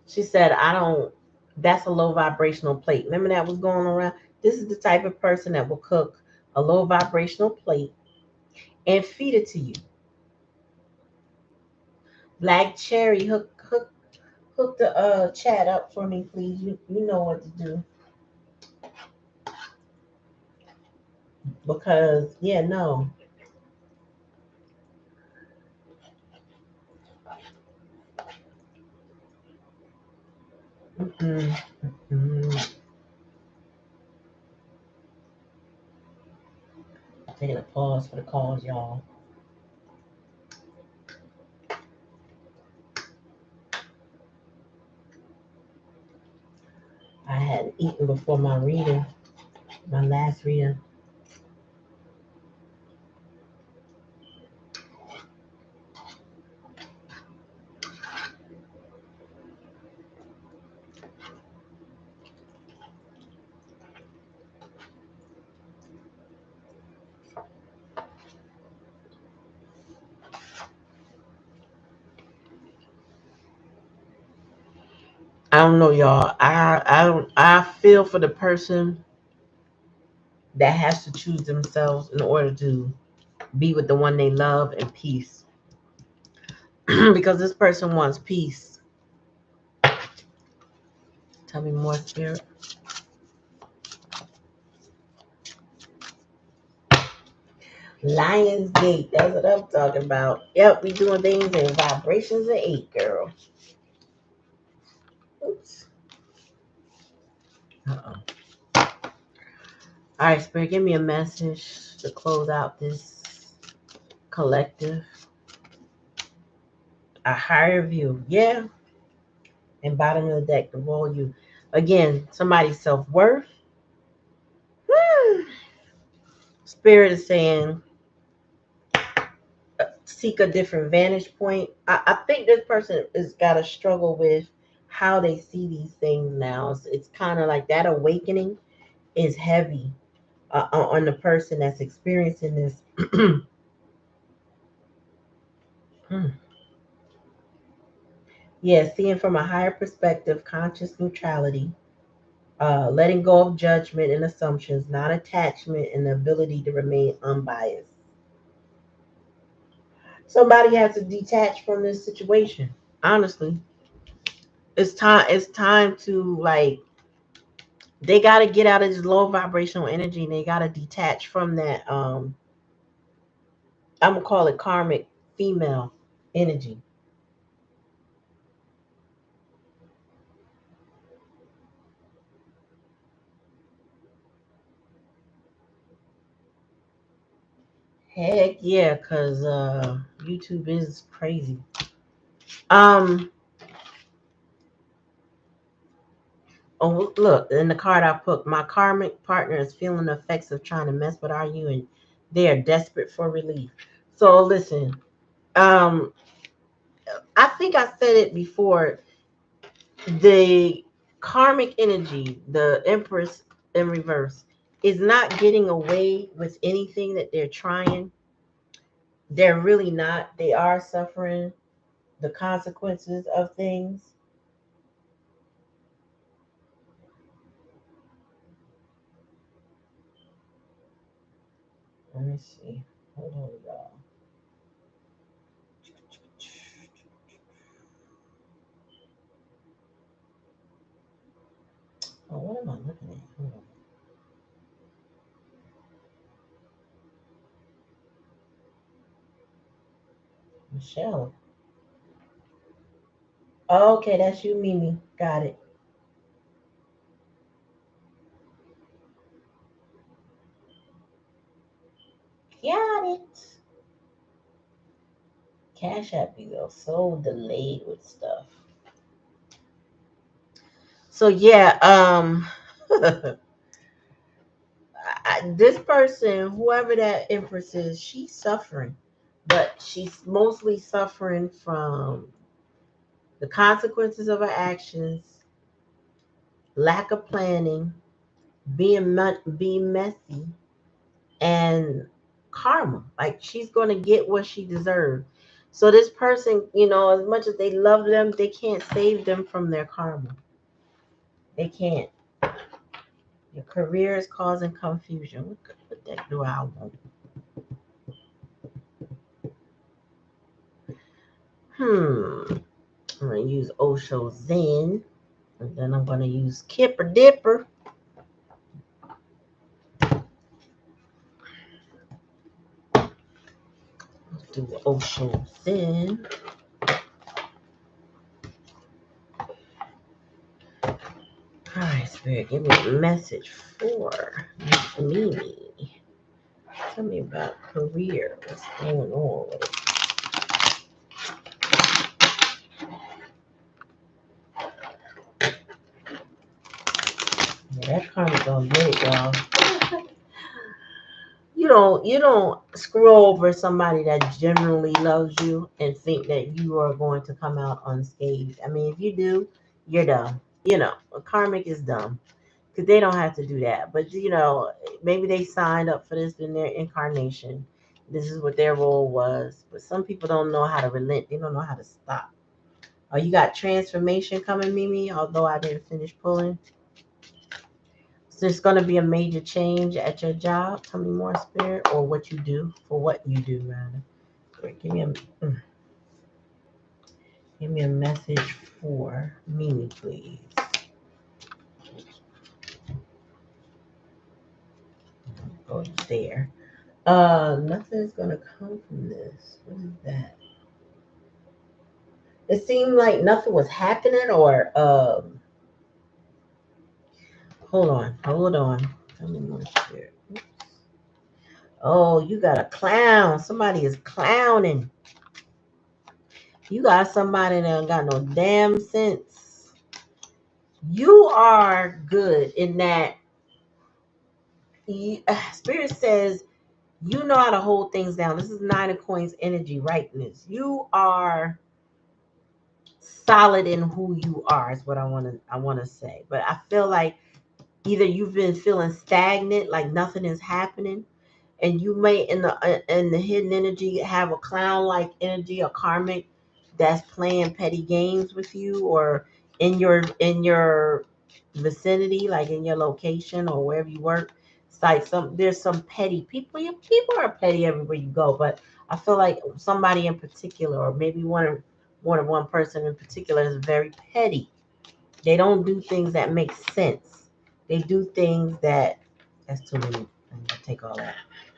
she said, I don't, that's a low vibrational plate. Remember that was going around? This is the type of person that will cook a low vibrational plate and feed it to you. Black Cherry, hook the chat up for me, please. You know what to do because yeah, no. Mm-mm, mm-mm. Taking a pause for the calls, y'all. I hadn't eaten before my reading, my last reading. I don't know, y'all. I feel for the person that has to choose themselves in order to be with the one they love and peace. Because this person wants peace. Tell me more, spirit. Lion's Gate. That's what I'm talking about. Yep, we doing things in vibrations of 8, girl. Oops. Uh-oh. All right, Spirit, give me a message to close out this collective. A higher view. Yeah. And bottom of the deck, the royal you. Again, somebody's self-worth. Spirit is saying seek a different vantage point. I think this person has got to struggle with how they see these things now. It's kind of like that awakening is heavy on the person that's experiencing this. Hmm. Yeah, seeing from a higher perspective, conscious neutrality, letting go of judgment and assumptions, not attachment, and the ability to remain unbiased. Somebody has to detach from this situation. Honestly, it's time. It's time to like. They got to get out of this low vibrational energy. And they got to detach from that. I'm gonna call it karmic female energy. Heck yeah, cause YouTube is crazy. Um. Oh, look, in the card I put, my karmic partner is feeling the effects of trying to mess with our you, and they are desperate for relief. So listen, um, I think I said it before. The karmic energy, the Empress in reverse, is not getting away with anything that they're trying. They're really not. They are suffering the consequences of things. Let me see. Hold on, y'all. Oh, what am I looking at? Hold on. Michelle. Okay, that's you, Mimi. Got it. Got it. Cash App be though so delayed with stuff. So yeah, this person, whoever that Empress is, she's suffering, but she's mostly suffering from the consequences of her actions, lack of planning, being messy, and karma. Like she's going to get what she deserves. So this person, as much as they love them, they can't save them from their karma. They can't. Your career is causing confusion. What the heck do I want? I'm gonna use Osho Zen, and then I'm gonna use Kipper Dipper. Let's do Osho Zen. All right, Spirit, give me a message for me. Tell me about career. What's going on with it? Yeah, that karma's gonna get it, y'all. You don't screw over somebody that genuinely loves you and think that you are going to come out unscathed. I mean, if you do, you're dumb. Karmic is dumb because they don't have to do that. But maybe they signed up for this in their incarnation. This is what their role was. But some people don't know how to relent. They don't know how to stop. Oh, you got transformation coming, Mimi. Although I didn't finish pulling. So there's going to be a major change at your job. Tell me more, Spirit, or what you do, for what you do, rather. Wait, give me a message for Mimi, please. Go there. Nothing's gonna come from this. What is that? It seemed like nothing was happening, or hold on. Tell me more, Spirit. Oh, you got a clown. Somebody is clowning. You got somebody that ain't got no damn sense. You are good in that Spirit says you know how to hold things down. This is Nine of Coins energy, rightness. You are solid in who you are is what I want to say. But I feel like either you've been feeling stagnant, like nothing is happening, and you may in the hidden energy have a clown like energy, a karmic that's playing petty games with you, or in your vicinity, like in your location or wherever you work. It's like there's some petty people. People are petty everywhere you go, but I feel like somebody in particular, or maybe one person in particular, is very petty. They don't do things that make sense. They do things that's too many. I'm gonna take all that.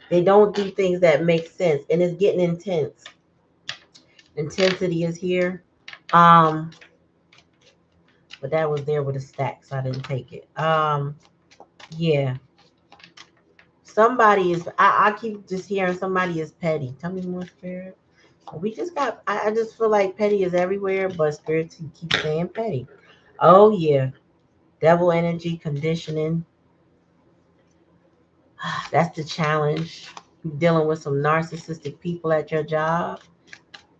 They don't do things that make sense, and it's getting intense. Intensity is here. Um, but that was there with a stack, so I didn't take it. Yeah. Somebody is. I keep just hearing somebody is petty. Tell me more, spirit. We just got. I just feel like petty is everywhere, but spirit keep saying petty. Oh yeah, devil energy conditioning. That's the challenge. You're dealing with some narcissistic people at your job,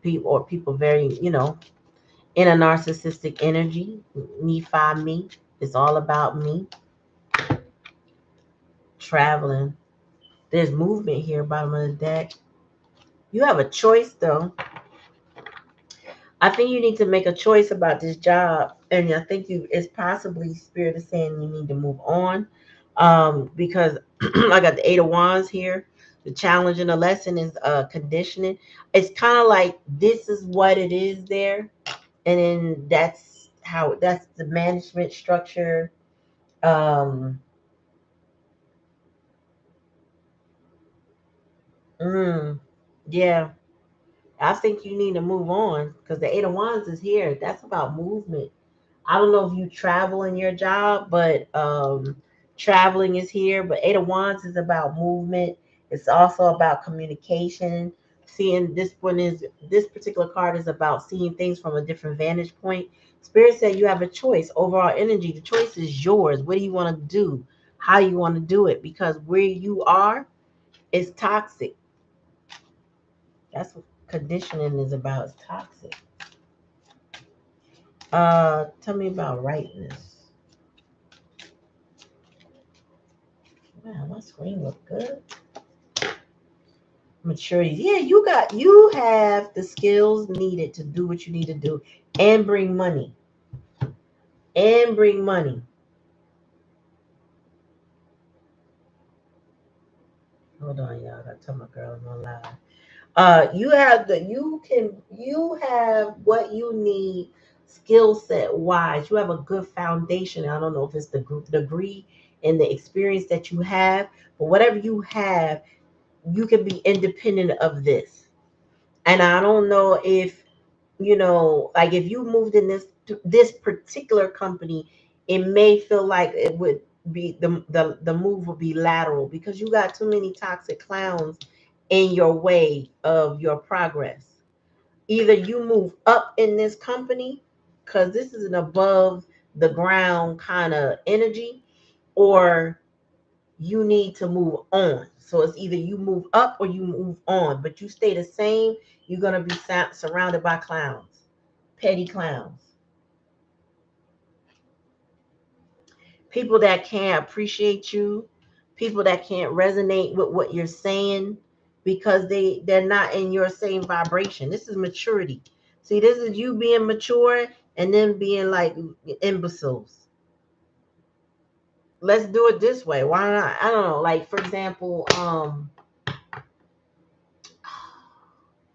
people or people very, in a narcissistic energy. Me, find me. It's all about me. Traveling. There's movement here, bottom of the deck. You have a choice though. I think you need to make a choice about this job, and I think it's possibly spirit is saying you need to move on, because I got the Eight of Wands here. The challenge and the lesson is conditioning. It's kind of like this is what it is there, and then that's the management structure. Um, mm, yeah, I think you need to move on because the Eight of Wands is here. That's about movement. I don't know if you travel in your job, but traveling is here. But Eight of Wands is about movement. It's also about communication. Seeing this particular card is about seeing things from a different vantage point. Spirit said you have a choice. Overall energy, the choice is yours. What do you want to do? How you want to do it? Because where you are is toxic. That's what conditioning is about. It's toxic. Tell me about rightness. Wow, my screen look good. Maturity. Yeah, you have the skills needed to do what you need to do and bring money. And bring money. Hold on, y'all. I gotta tell my girl I'm on live. You have what you need skill set wise. You have a good foundation. I don't know if it's the degree and the experience that you have, but whatever you have, you can be independent of this. And I don't know if like if you moved in this particular company, it may feel like it would be the move would be lateral because you got too many toxic clowns in your way of your progress. Either you move up in this company because this is an above the ground kind of energy, or you need to move on. So it's either you move up or you move on, but you stay the same, you're going to be surrounded by clowns, petty clowns, people that can't appreciate you, people that can't resonate with what you're saying because they're not in your same vibration. This is maturity. See, this is you being mature and then being like imbeciles. Let's do it this way. Why not? I don't know. Like for example,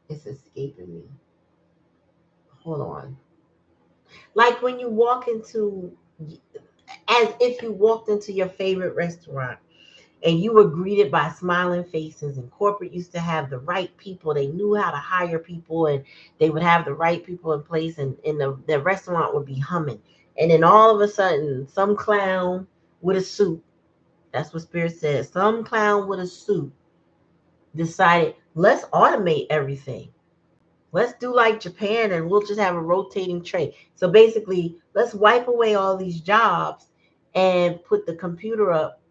it's escaping me. Hold on. Like when you walk into, as if you walked into your favorite restaurant and you were greeted by smiling faces, and corporate used to have the right people. They knew how to hire people, and they would have the right people in place, and the restaurant would be humming. And then all of a sudden, some clown with a suit, that's what Spirit says, some clown with a suit decided, let's automate everything. Let's do like Japan and we'll just have a rotating tray. So basically, let's wipe away all these jobs and put the computer up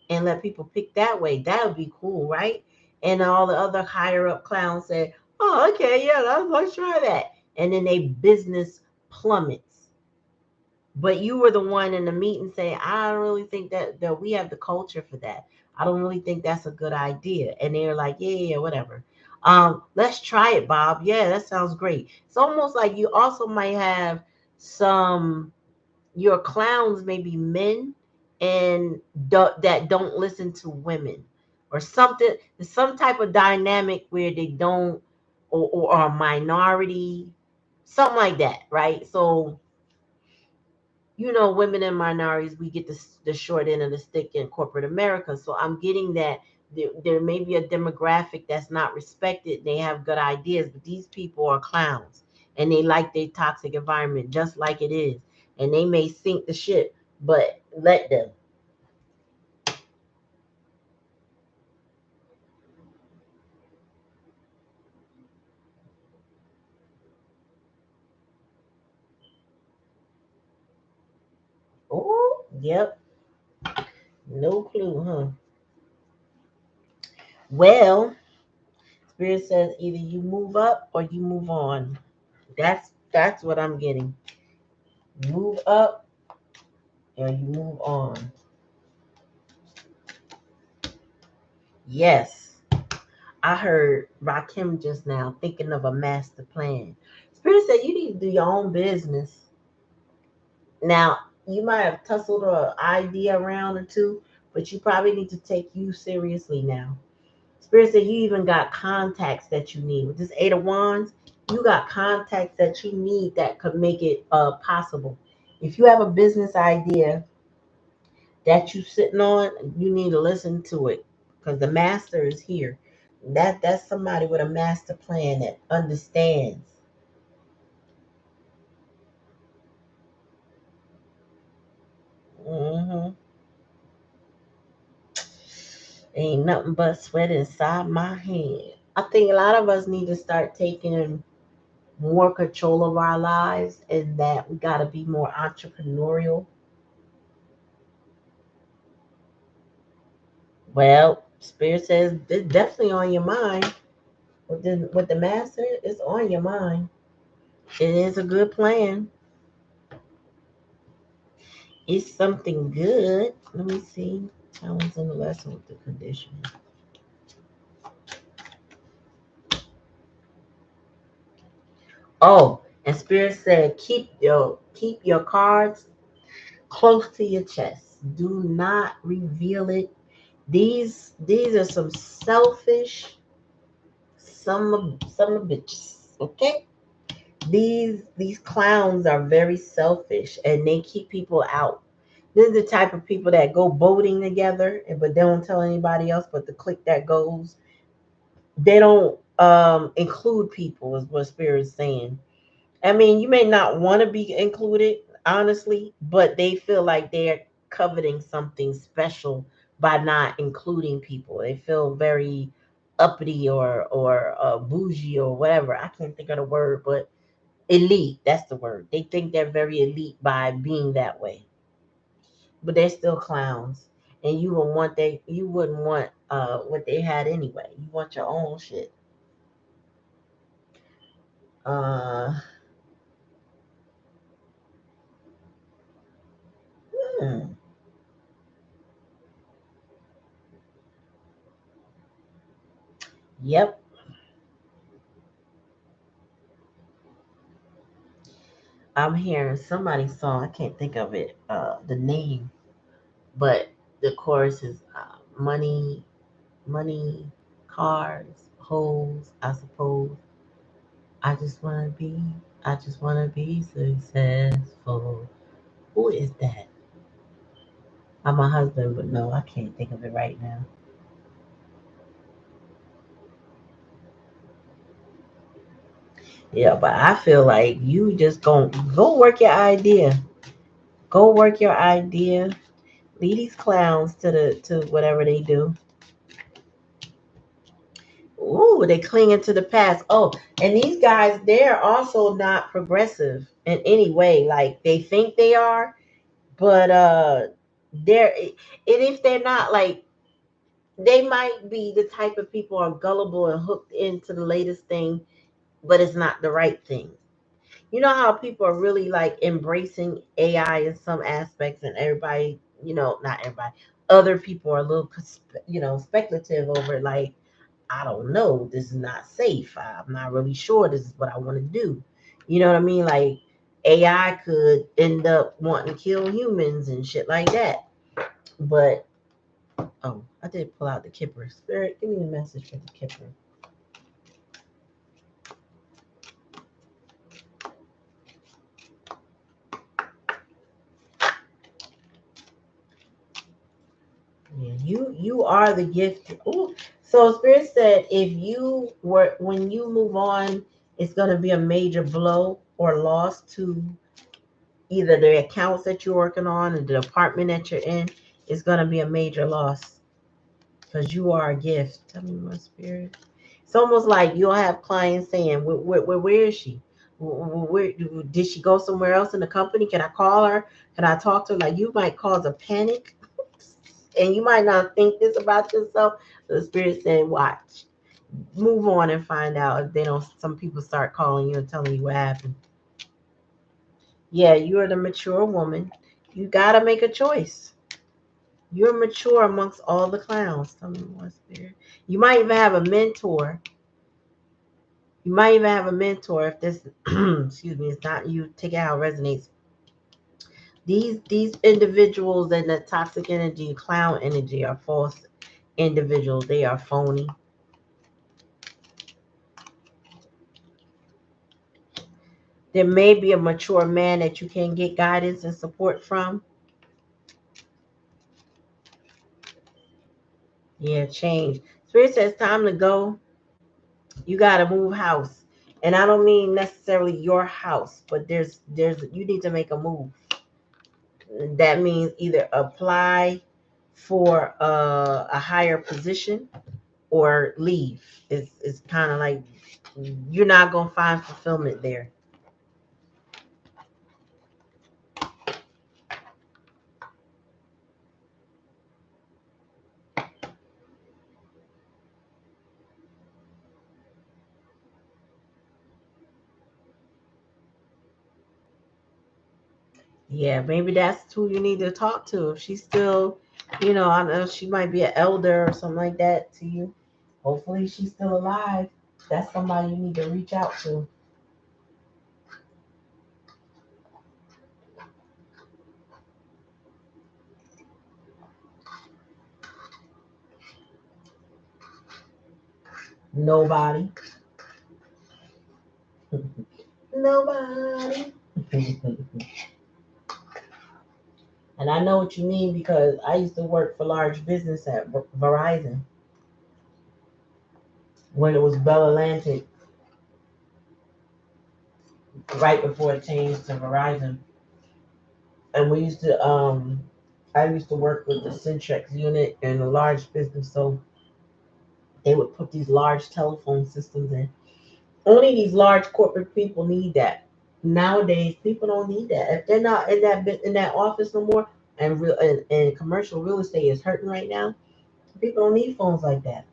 and let people pick that way. That would be cool, right? And all the other higher up clowns said, "Oh, okay, yeah, let's try that." And then they business plummets. But you were the one in the meeting saying, "I don't really think that we have the culture for that. I don't really think that's a good idea." And they're like, "Yeah, yeah, yeah, whatever. Let's try it, Bob. Yeah, that sounds great." It's almost like you also might have some your clowns may be men and that don't listen to women or something, some type of dynamic where they don't or are a minority, something like that, right? So women and minorities, we get the short end of the stick in corporate America. So I'm getting that there may be a demographic that's not respected. They have good ideas, but these people are clowns and they like their toxic environment just like it is. And they may sink the ship, but let them. Oh, yep. No clue, huh? Well, Spirit says either you move up or you move on. That's what I'm getting. Move up or you move on. Yes. I heard Rakim just now thinking of a master plan. Spirit said you need to do your own business. Now, you might have tussled an idea around or two, but you probably need to take you seriously now. Spirit said you even got contacts that you need. With this Eight of Wands, you got contacts that you need that could make it possible. If you have a business idea that you sitting on, you need to listen to it because the master is here. That's somebody with a master plan that understands. hmm Ain't nothing but sweat inside my hand. I think a lot of us need to start taking more control of our lives and that we got to be more entrepreneurial. Well, Spirit says it's definitely on your mind. With the master, it's on your mind. It is a good plan. It's something good. Let me see. Challenge in the lesson with the condition. Oh, and Spirit said keep your cards close to your chest. Do not reveal it. These are some selfish some of bitches. Okay? These clowns are very selfish and they keep people out. This is the type of people that go boating together, but they don't tell anybody else. But the clique that goes, they don't include people, is what Spirit's saying. I mean, you may not want to be included, honestly, but they feel like they're coveting something special by not including people. They feel very uppity or bougie or whatever. I can't think of the word, but elite. That's the word. They think they're very elite by being that way, but they're still clowns. And you wouldn't want what they had anyway. You want your own shit. Uh, hmm, yep. I'm hearing somebody's song. I can't think of it, the name, but the chorus is money, money, cars, hoes. I suppose I just wanna be, I just wanna be successful. Who is that? My husband would know. I can't think of it right now. Yeah, but I feel like you just go work your idea. Go work your idea. Lead these clowns to whatever they do. Ooh, they clinging to the past. Oh, and these guys, they're also not progressive in any way. Like they think they are, but they're and if they're not, like they might be the type of people are gullible and hooked into the latest thing, but it's not the right thing. You know how people are really like embracing AI in some aspects, and everybody, not everybody, other people are a little, speculative over it. Like, I don't know, this is not safe. I'm not really sure this is what I want to do. You know what I mean? Like, AI could end up wanting to kill humans and shit like that. But, oh, I did pull out the Kipper. Spirit, give me a message for the Kipper. Yeah, you are the gift. Ooh. So Spirit said if you were when you move on, it's gonna be a major blow or loss to either the accounts that you're working on and the department that you're in. It's gonna be a major loss because you are a gift. Tell me more, Spirit. It's almost like you'll have clients saying, where is she? Where did she go somewhere else in the company? Can I call her? Can I talk to her? Like you might cause a panic and you might not think this about yourself. The spirit said, watch, move on and find out if they don't. Some people start calling you and telling you what happened. Yeah, you're the mature woman. You gotta make a choice. You're mature amongst all the clowns. Tell me more, spirit. You might even have a mentor. You might even have a mentor if this, excuse me, it's not you. Take it how it resonates. These individuals and the toxic energy, clown energy, are false individuals. They are phony. There may be a mature man that you can get guidance and support from. Yeah, change. Spirit says time to go. You gotta move house. And I don't mean necessarily your house, but there's you need to make a move. That means either apply for a higher position or leave. It's kind of like you're not gonna find fulfillment there. Yeah, maybe that's who you need to talk to. If she's still, I know she might be an elder or something like that to you. Hopefully she's still alive. That's somebody you need to reach out to. Nobody. Nobody. And I know what you mean because I used to work for large business at Verizon when it was Bell Atlantic, right before it changed to Verizon. And I used to work with the Centrex unit in a large business, so they would put these large telephone systems in. Only these large corporate people need that. Nowadays, people don't need that. If they're not in that office no more, and commercial real estate is hurting right now, people don't need phones like that.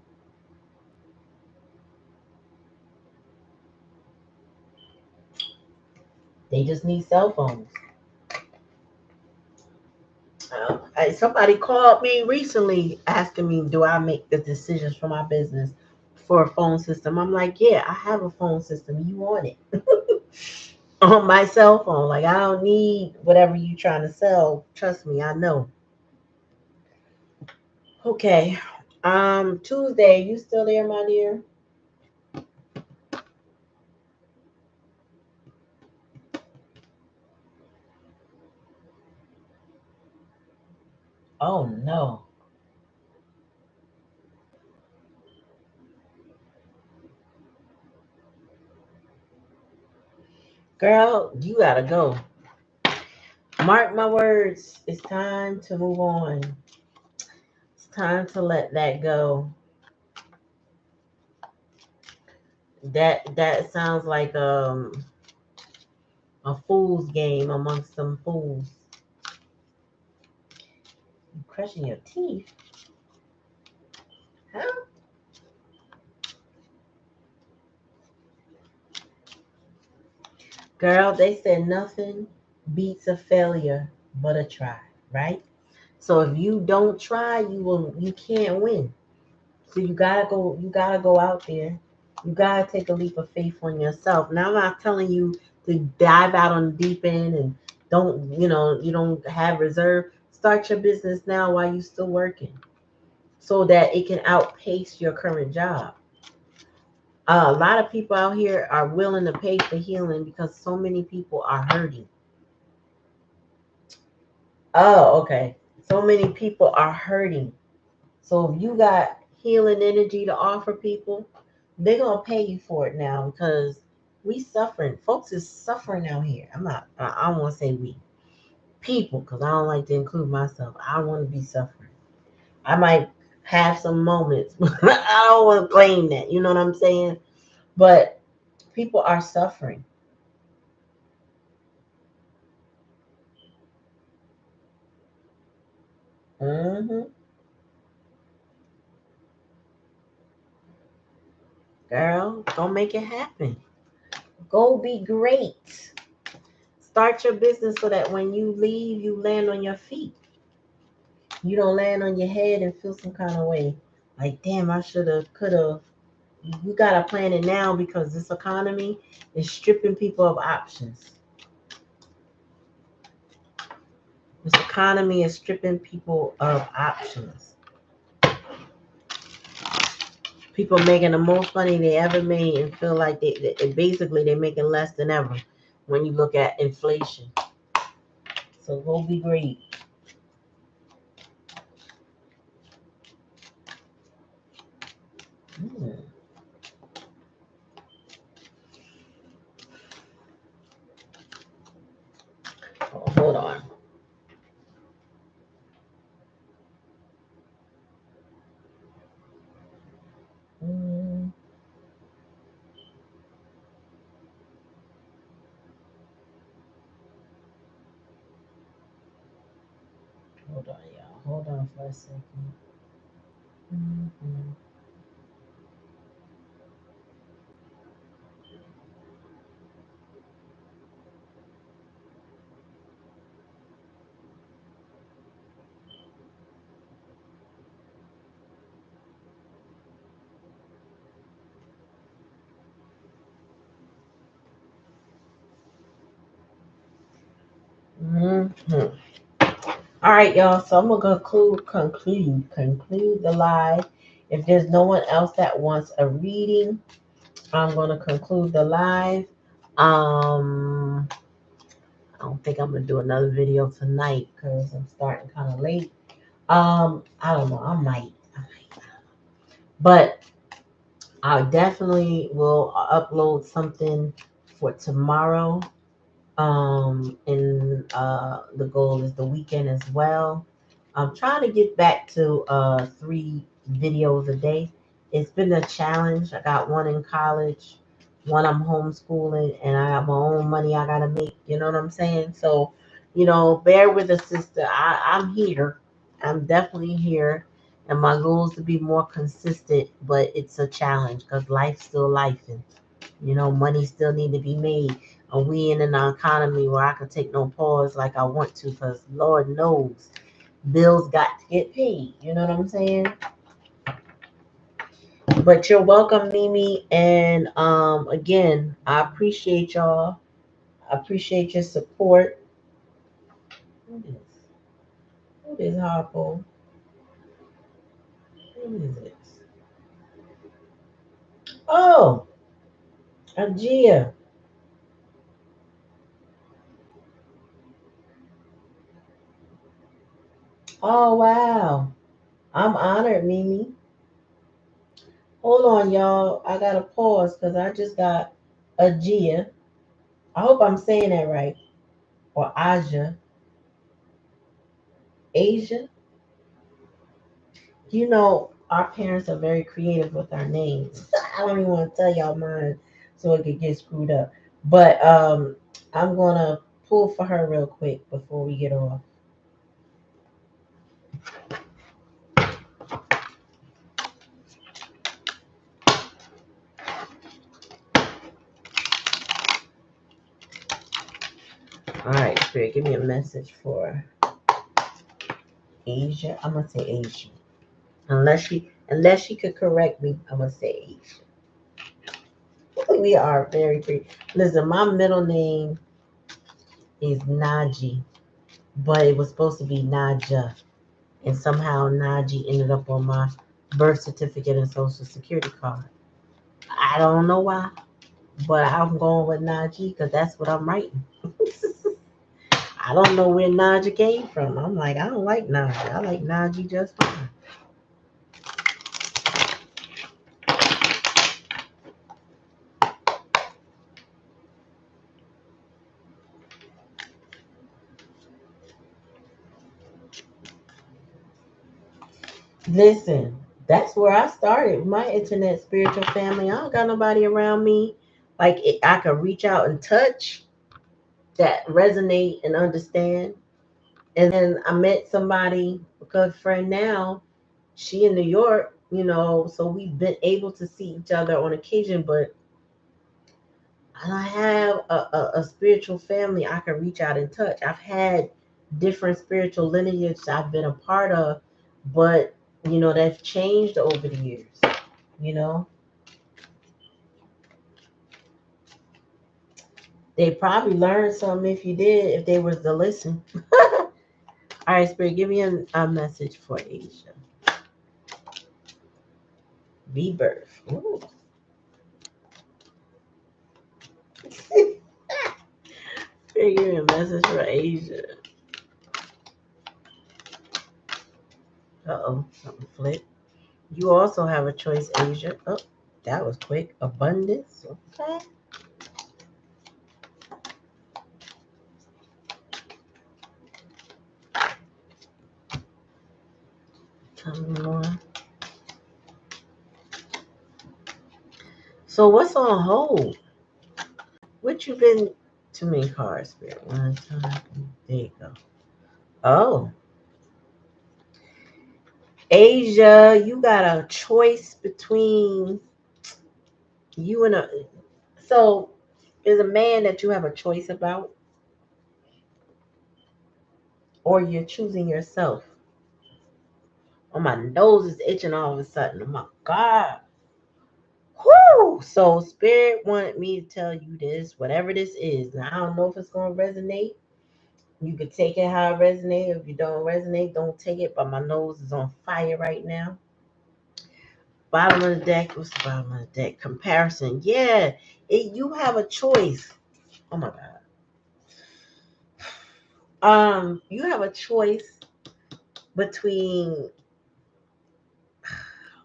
They just need cell phones. Somebody called me recently asking me, do I make the decisions for my business for a phone system? I'm like, yeah, I have a phone system. You want it on my cell phone? Like, I don't need whatever you trying to sell. Trust me, I know. Okay. Tuesday, you still there, my dear? Oh no. Girl, you gotta go. Mark my words. It's time to move on. It's time to let that go. That sounds like a fool's game amongst some fools. You crushing your teeth, huh? Girl, they said nothing beats a failure but a try, right? So if you don't try, you can't win. So you gotta go out there. You gotta take a leap of faith on yourself. Now I'm not telling you to dive out on the deep end and you don't have reserve. Start your business now while you're still working so that it can outpace your current job. A lot of people out here are willing to pay for healing because so many people are hurting. Oh, okay. So many people are hurting. So if you got healing energy to offer people, they're gonna pay you for it now because we suffering. Folks is suffering out here. I'm not. I don't want to say we people because I don't like to include myself. I want to be suffering. I might have some moments. I don't want to claim that. You know what I'm saying? But people are suffering. Hmm. Girl, go make it happen. Go be great. Start your business so that when you leave, you land on your feet. You don't land on your head and feel some kind of way. Like, damn, I should have, could have. You got to plan it now because this economy is stripping people of options. This economy is stripping people of options. People making the most money they ever made and feel like basically they're making less than ever when you look at inflation. So go be great. Hmm. Oh, hold on. Hmm. Hold on, y'all. Hold on for a second. Mhm. Mhm. All right, y'all. So I'm gonna conclude the live. If there's no one else that wants a reading, I'm gonna conclude the live. I don't think I'm gonna do another video tonight because I'm starting kind of late. I don't know. I might, but I definitely will upload something for tomorrow. And the goal is the weekend as well. I'm trying to get back to 3 videos a day. It's been a challenge. I got one in college, one I'm homeschooling, and I got my own money I gotta make. You know what I'm saying? So, bear with a sister. I'm here. I'm definitely here. And my goal is to be more consistent, but it's a challenge because life's still life. Money still need to be made. And we in an economy where I can take no pause like I want to, because Lord knows bills got to get paid. You know what I'm saying? But you're welcome, Mimi. And again, I appreciate y'all. I appreciate your support. What is what is Harpo? What is it? Oh, Agia. Oh wow. I'm honored, Mimi. Hold on, y'all. I gotta pause because I just got Agia. I hope I'm saying that right. Or Aja. Asia. Our parents are very creative with our names. I don't even want to tell y'all mine so it could get screwed up. But I'm gonna pull for her real quick before we get off. All right, Spirit, give me a message for Asia. I'm gonna say Asia. Unless she could correct me, I'm gonna say Asia. We are very pretty. Listen, my middle name is Naji, but it was supposed to be Naja. And somehow Naji ended up on my birth certificate and social security card. I don't know why, but I'm going with Naji because that's what I'm writing. I don't know where Naja came from. I'm like, I don't like Naja. I like Naji just fine. Listen, that's where I started. My internet spiritual family. I don't got nobody around me. Like I could reach out and touch that resonate and understand. And then I met somebody, a good friend now. She in New York, so we've been able to see each other on occasion, but I don't have a spiritual family I can reach out and touch. I've had different spiritual lineages I've been a part of, but they've changed over the years. You know, they probably learned something if you did, if they was to listen. All right, Spirit, give me a message for Asia. Rebirth. Ooh. Spirit, give me a message for Asia. Uh-oh, something flipped. You also have a choice, Asia. Oh, that was quick. Abundance. Okay. Tell me more. So what's on hold? What you been too many cards, Spirit? One time. There you go. Oh. Asia, you got a choice between you and a so there's a man that you have a choice about, or you're choosing yourself. Oh, my nose is itching all of a sudden. Oh my God. Whoo! So Spirit wanted me to tell you this, whatever this is. Now I don't know if it's gonna resonate. You could take it how it resonates. If you don't resonate, don't take it. But my nose is on fire right now. Bottom of the deck. What's the bottom of the deck? Comparison. Yeah. You have a choice. Oh my God. You have a choice between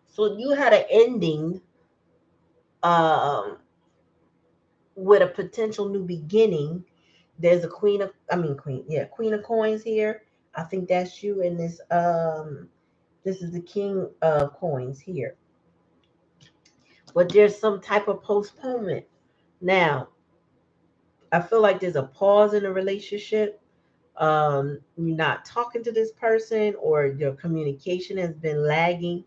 so you had an ending um with a potential new beginning. There's a queen of coins here. I think that's you in this is the king of coins here. But there's some type of postponement. Now, I feel like there's a pause in a relationship. You're not talking to this person or your communication has been lagging.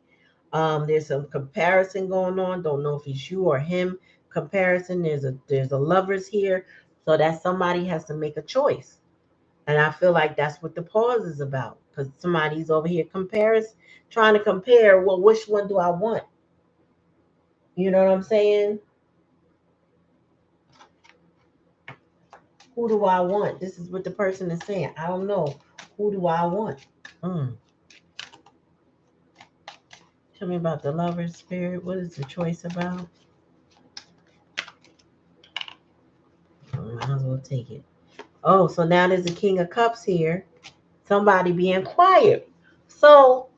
There's some comparison going on. Don't know if it's you or him comparison. There's a lovers here. So that somebody has to make a choice. And I feel like that's what the pause is about. Because somebody's over here trying to compare, well, which one do I want? You know what I'm saying? Who do I want? This is what the person is saying. I don't know. Who do I want? Mm. Tell me about the lover's spirit. What is the choice about? Might as well take it. Oh, so now there's a king of cups here. Somebody being quiet. So,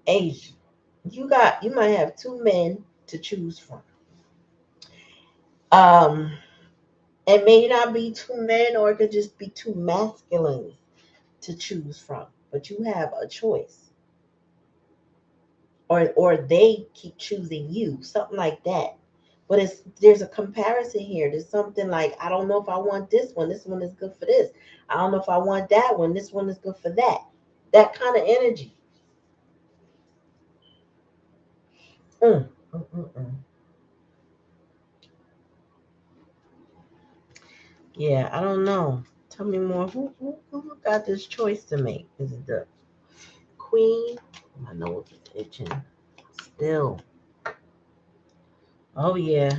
Asia, you might have two men to choose from. Um, it may not be two men, or it could just be two masculines to choose from. But you have a choice. or they keep choosing you, something like that. But there's a comparison here. There's something like, I don't know if I want this one. This one is good for this. I don't know if I want that one. This one is good for that. That kind of energy. Mm, mm, mm, mm. Yeah, I don't know. Tell me more. Who got this choice to make? Is it the queen? My nose is itching. Still. Oh yeah.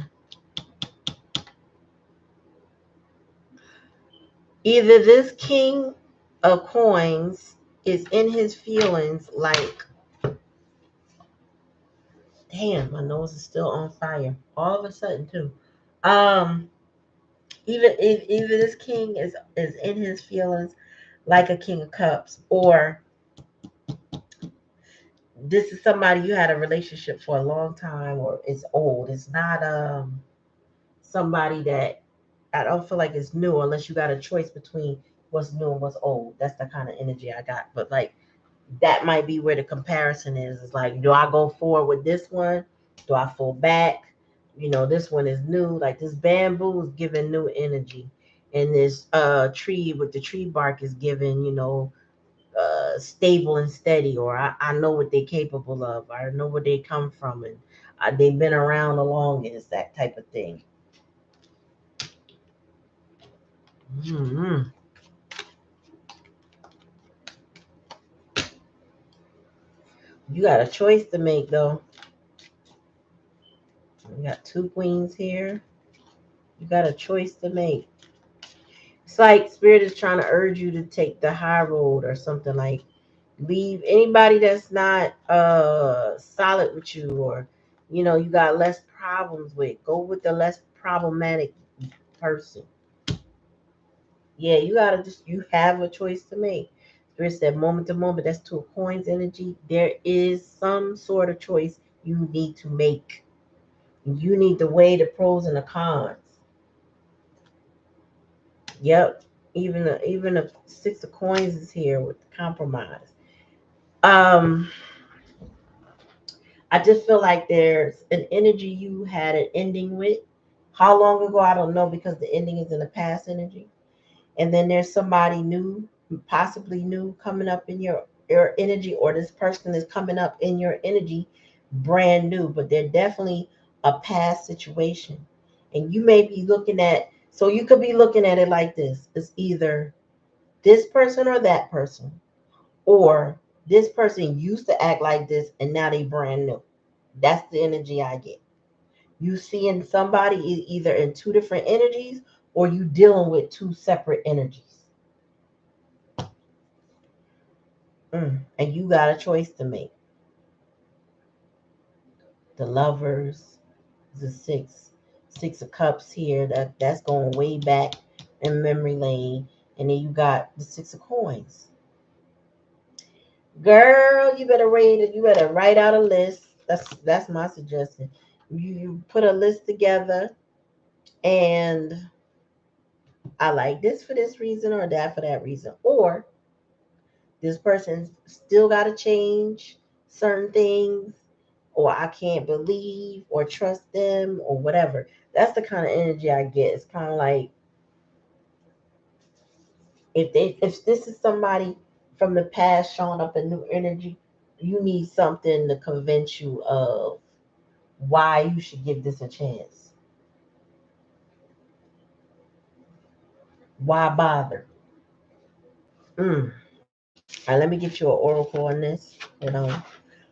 Either this king of coins is in his feelings like, damn, my nose is still on fire. All of a sudden too. Um, even if either this king is in his feelings like a king of cups, or this is somebody you had a relationship for a long time, or it's old. It's not somebody that, I don't feel like it's new unless you got a choice between what's new and what's old. That's the kind of energy I got. But like, that might be where the comparison is. It's like, do I go forward with this one? Do I fall back? This one is new. Like this bamboo is giving new energy. And this tree with the tree bark is giving, stable and steady, or I know what they're capable of. I know where they come from, and they've been around the longest, that type of thing. Hmm. You got a choice to make, though. You got two queens here. You got a choice to make. It's like spirit is trying to urge you to take the high road or something, like leave anybody that's not solid with you, or you got less problems with. Go with the less problematic person. Yeah, you have a choice to make. Spirit said moment to moment, that's two of coins energy. There is some sort of choice you need to make. You need to weigh the pros and the cons. Yep. Even the six of coins is here with the compromise. Um, I just feel like there's an energy you had an ending with. How long ago? I don't know, because the ending is in the past energy. And then there's somebody new, possibly new, coming up in your energy, or this person is coming up in your energy brand new, but they're definitely a past situation. And you may be looking at, so you could be looking at it like this. It's either this person or that person, or this person used to act like this and now they brand new. That's the energy I get. You seeing somebody either in two different energies, or you dealing with two separate energies. And you got a choice to make. The lovers, the six of cups here. That's going way back in memory lane. And then you got the six of coins. Girl, you better read it. You better write out a list. That's my suggestion. You put a list together, and I like this for this reason or that for that reason. Or this person still got to change certain things, or I can't believe or trust them, or whatever. That's the kind of energy I get. It's kind of like, if this is somebody from the past showing up in new energy, you need something to convince you of why you should give this a chance. Why bother? Mm. All right, let me get you an oracle on this.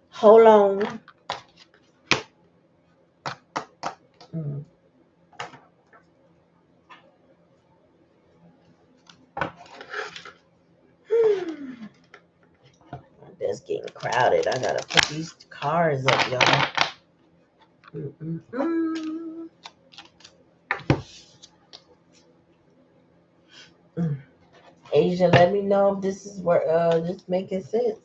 Hold on. Mm. That's getting crowded. I gotta put these cars up, y'all. Mm-mm-mm. Mm. Asia, let me know if this is where this making sense.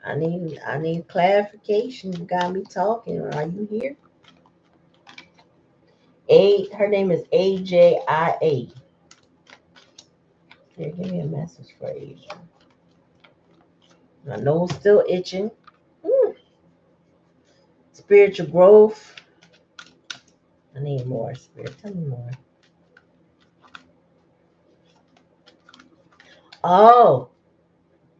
I need clarification. You got me talking. Are you here? Her name is AJIA. Here, give me a message for Asia. My nose still itching. Mm. spiritual growth. I need more, Spirit. Tell me more. Oh,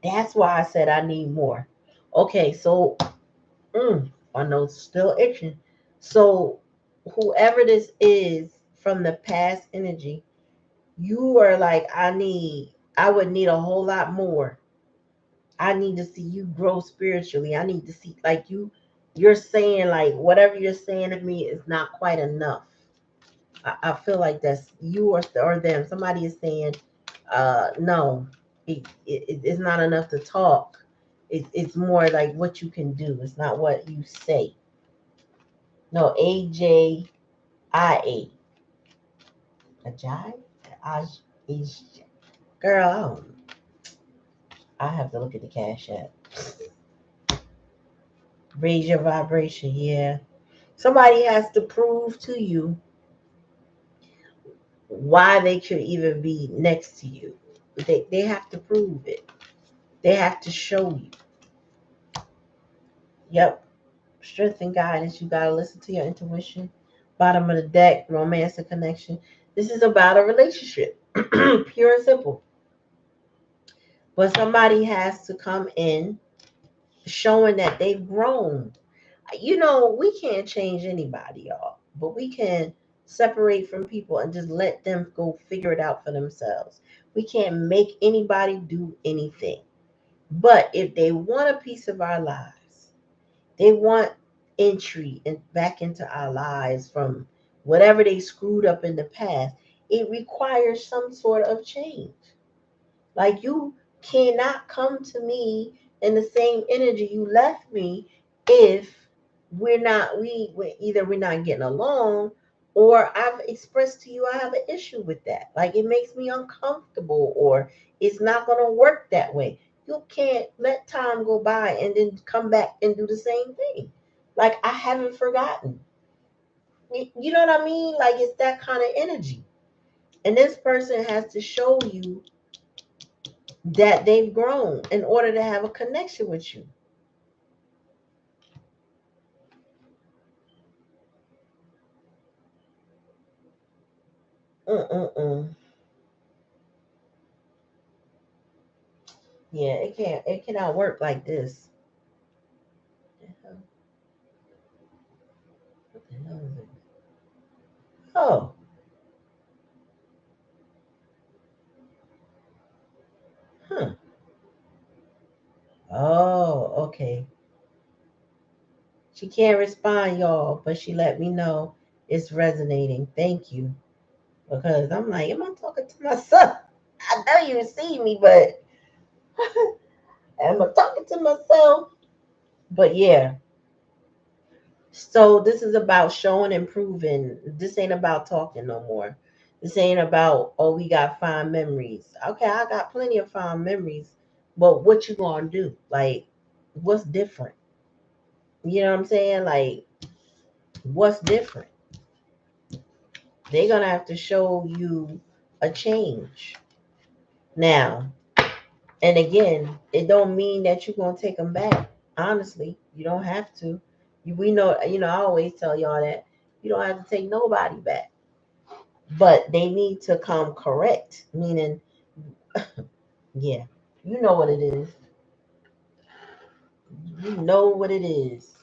that's why I said I need more. Okay, so my nose is still itching. So whoever this is from the past energy, you are like, I would need a whole lot more. I need to see you grow spiritually. I need to see like you're saying like whatever you're saying to me is not quite enough. I feel like that's you or them. Somebody is saying, no, it's not enough to talk. It's more like what you can do. It's not what you say. No, AJIA. Ajay? Aj, Aj, girl, I have to look at the cash app. Raise your vibration, yeah. Somebody has to prove to you why they could even be next to you. They have to prove it. They have to show you. Yep. Strength and guidance. You gotta listen to your intuition. Bottom of the deck, romance and connection. This is about a relationship. Pure and simple. But somebody has to come in showing that they've grown. We can't change anybody, y'all, but we can separate from people and just let them go figure it out for themselves. We can't make anybody do anything. But if they want a piece of our lives, they want entry and back into our lives from whatever they screwed up in the past, it requires some sort of change. Like you cannot come to me in the same energy you left me if we're not getting along, or I've expressed to you I have an issue with that. Like it makes me uncomfortable or it's not gonna work that way. You can't let time go by and then come back and do the same thing. Like I haven't forgotten. You know what I mean? Like it's that kind of energy. And this person has to show you that they've grown in order to have a connection with you. Mm-mm-mm. Yeah, it cannot work like this. What the hell is it? Oh, huh. Oh, okay. She can't respond, y'all, but she let me know it's resonating. Thank you. Because I'm like, am I talking to myself? I know you see me, but am I talking to myself? But yeah, so this is about showing and proving. This ain't about talking no more. This ain't about, oh, we got fond memories. Okay, I got plenty of fond memories, but what you gonna do? Like, what's different? You know what I'm saying? Like, what's different? They're gonna have to show you a change. Now, and again, it don't mean that you're gonna take them back. Honestly, you don't have to. We know, I always tell y'all that you don't have to take nobody back, but they need to come correct. Meaning, yeah, you know what it is. You know what it is.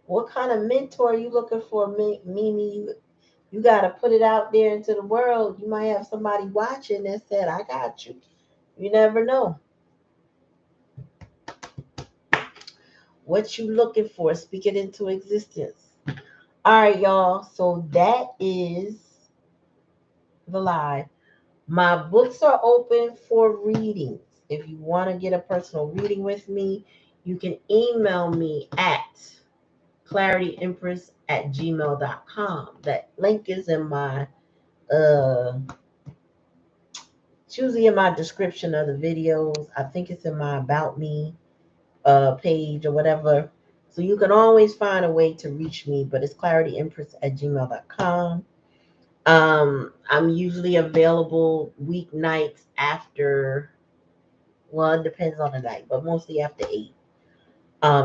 What kind of mentor are you looking for, Mimi? You got to put it out there into the world. You might have somebody watching that said, "I got you." You never know what you looking for. Speak it into existence. All right, y'all. So that is the live. My books are open for readings. If you want to get a personal reading with me, you can email me at clarityempress@gmail.com. That link is in my it's usually in my description of the videos. I think it's in my about me page or whatever. So you can always find a way to reach me, but it's clarityempress@gmail.com. I'm usually available weeknights after, well, it depends on the night, but mostly after 8.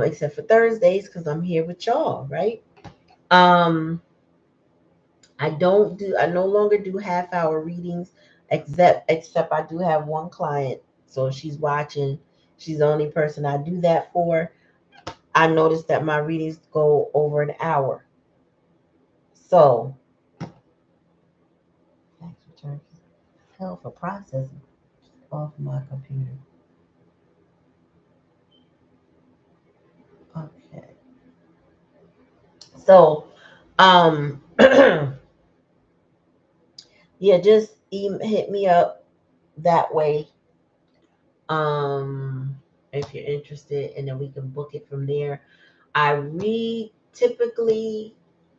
Except for Thursdays because I'm here with y'all, right? Um, I no longer do half hour readings, except I do have one client. So if she's watching, she's the only person I do that for. I noticed that my readings go over an hour. So tax returns, hell for processing off my computer. Okay. So yeah, just hit me up that way, if you're interested, and then we can book it from there. I read typically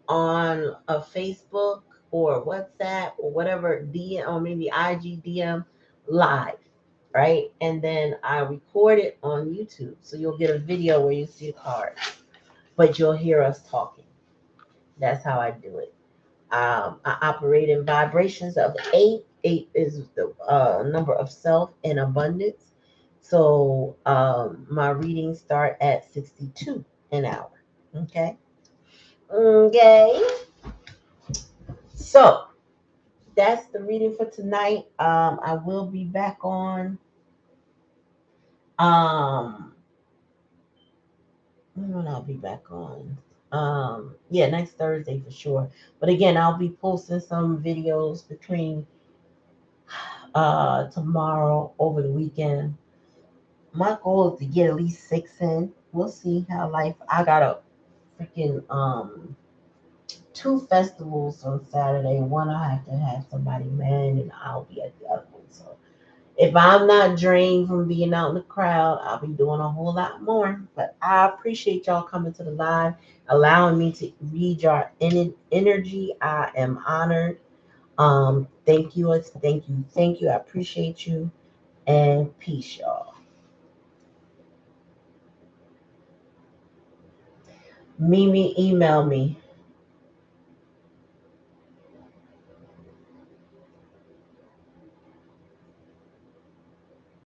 on a Facebook or WhatsApp or whatever DM, or maybe IG DM live, right? And then I record it on YouTube, so you'll get a video where you see a card, but you'll hear us talking. That's how I do it. I operate in vibrations of 8. 8 is the number of self and abundance. So my readings start at 62 an hour. Okay. Okay. So that's the reading for tonight. I will be back on. Um, when I'll be back on. Yeah, next Thursday for sure. But again, I'll be posting some videos between tomorrow over the weekend. My goal is to get at least 6 in. We'll see how life. I got a freaking 2 festivals on Saturday. One I have to have somebody man, and I'll be at the other one. So if I'm not drained from being out in the crowd, I'll be doing a whole lot more. But I appreciate y'all coming to the live, allowing me to read your energy. I am honored. Thank you, thank you, thank you. I appreciate you, and peace, y'all. Mimi, email me.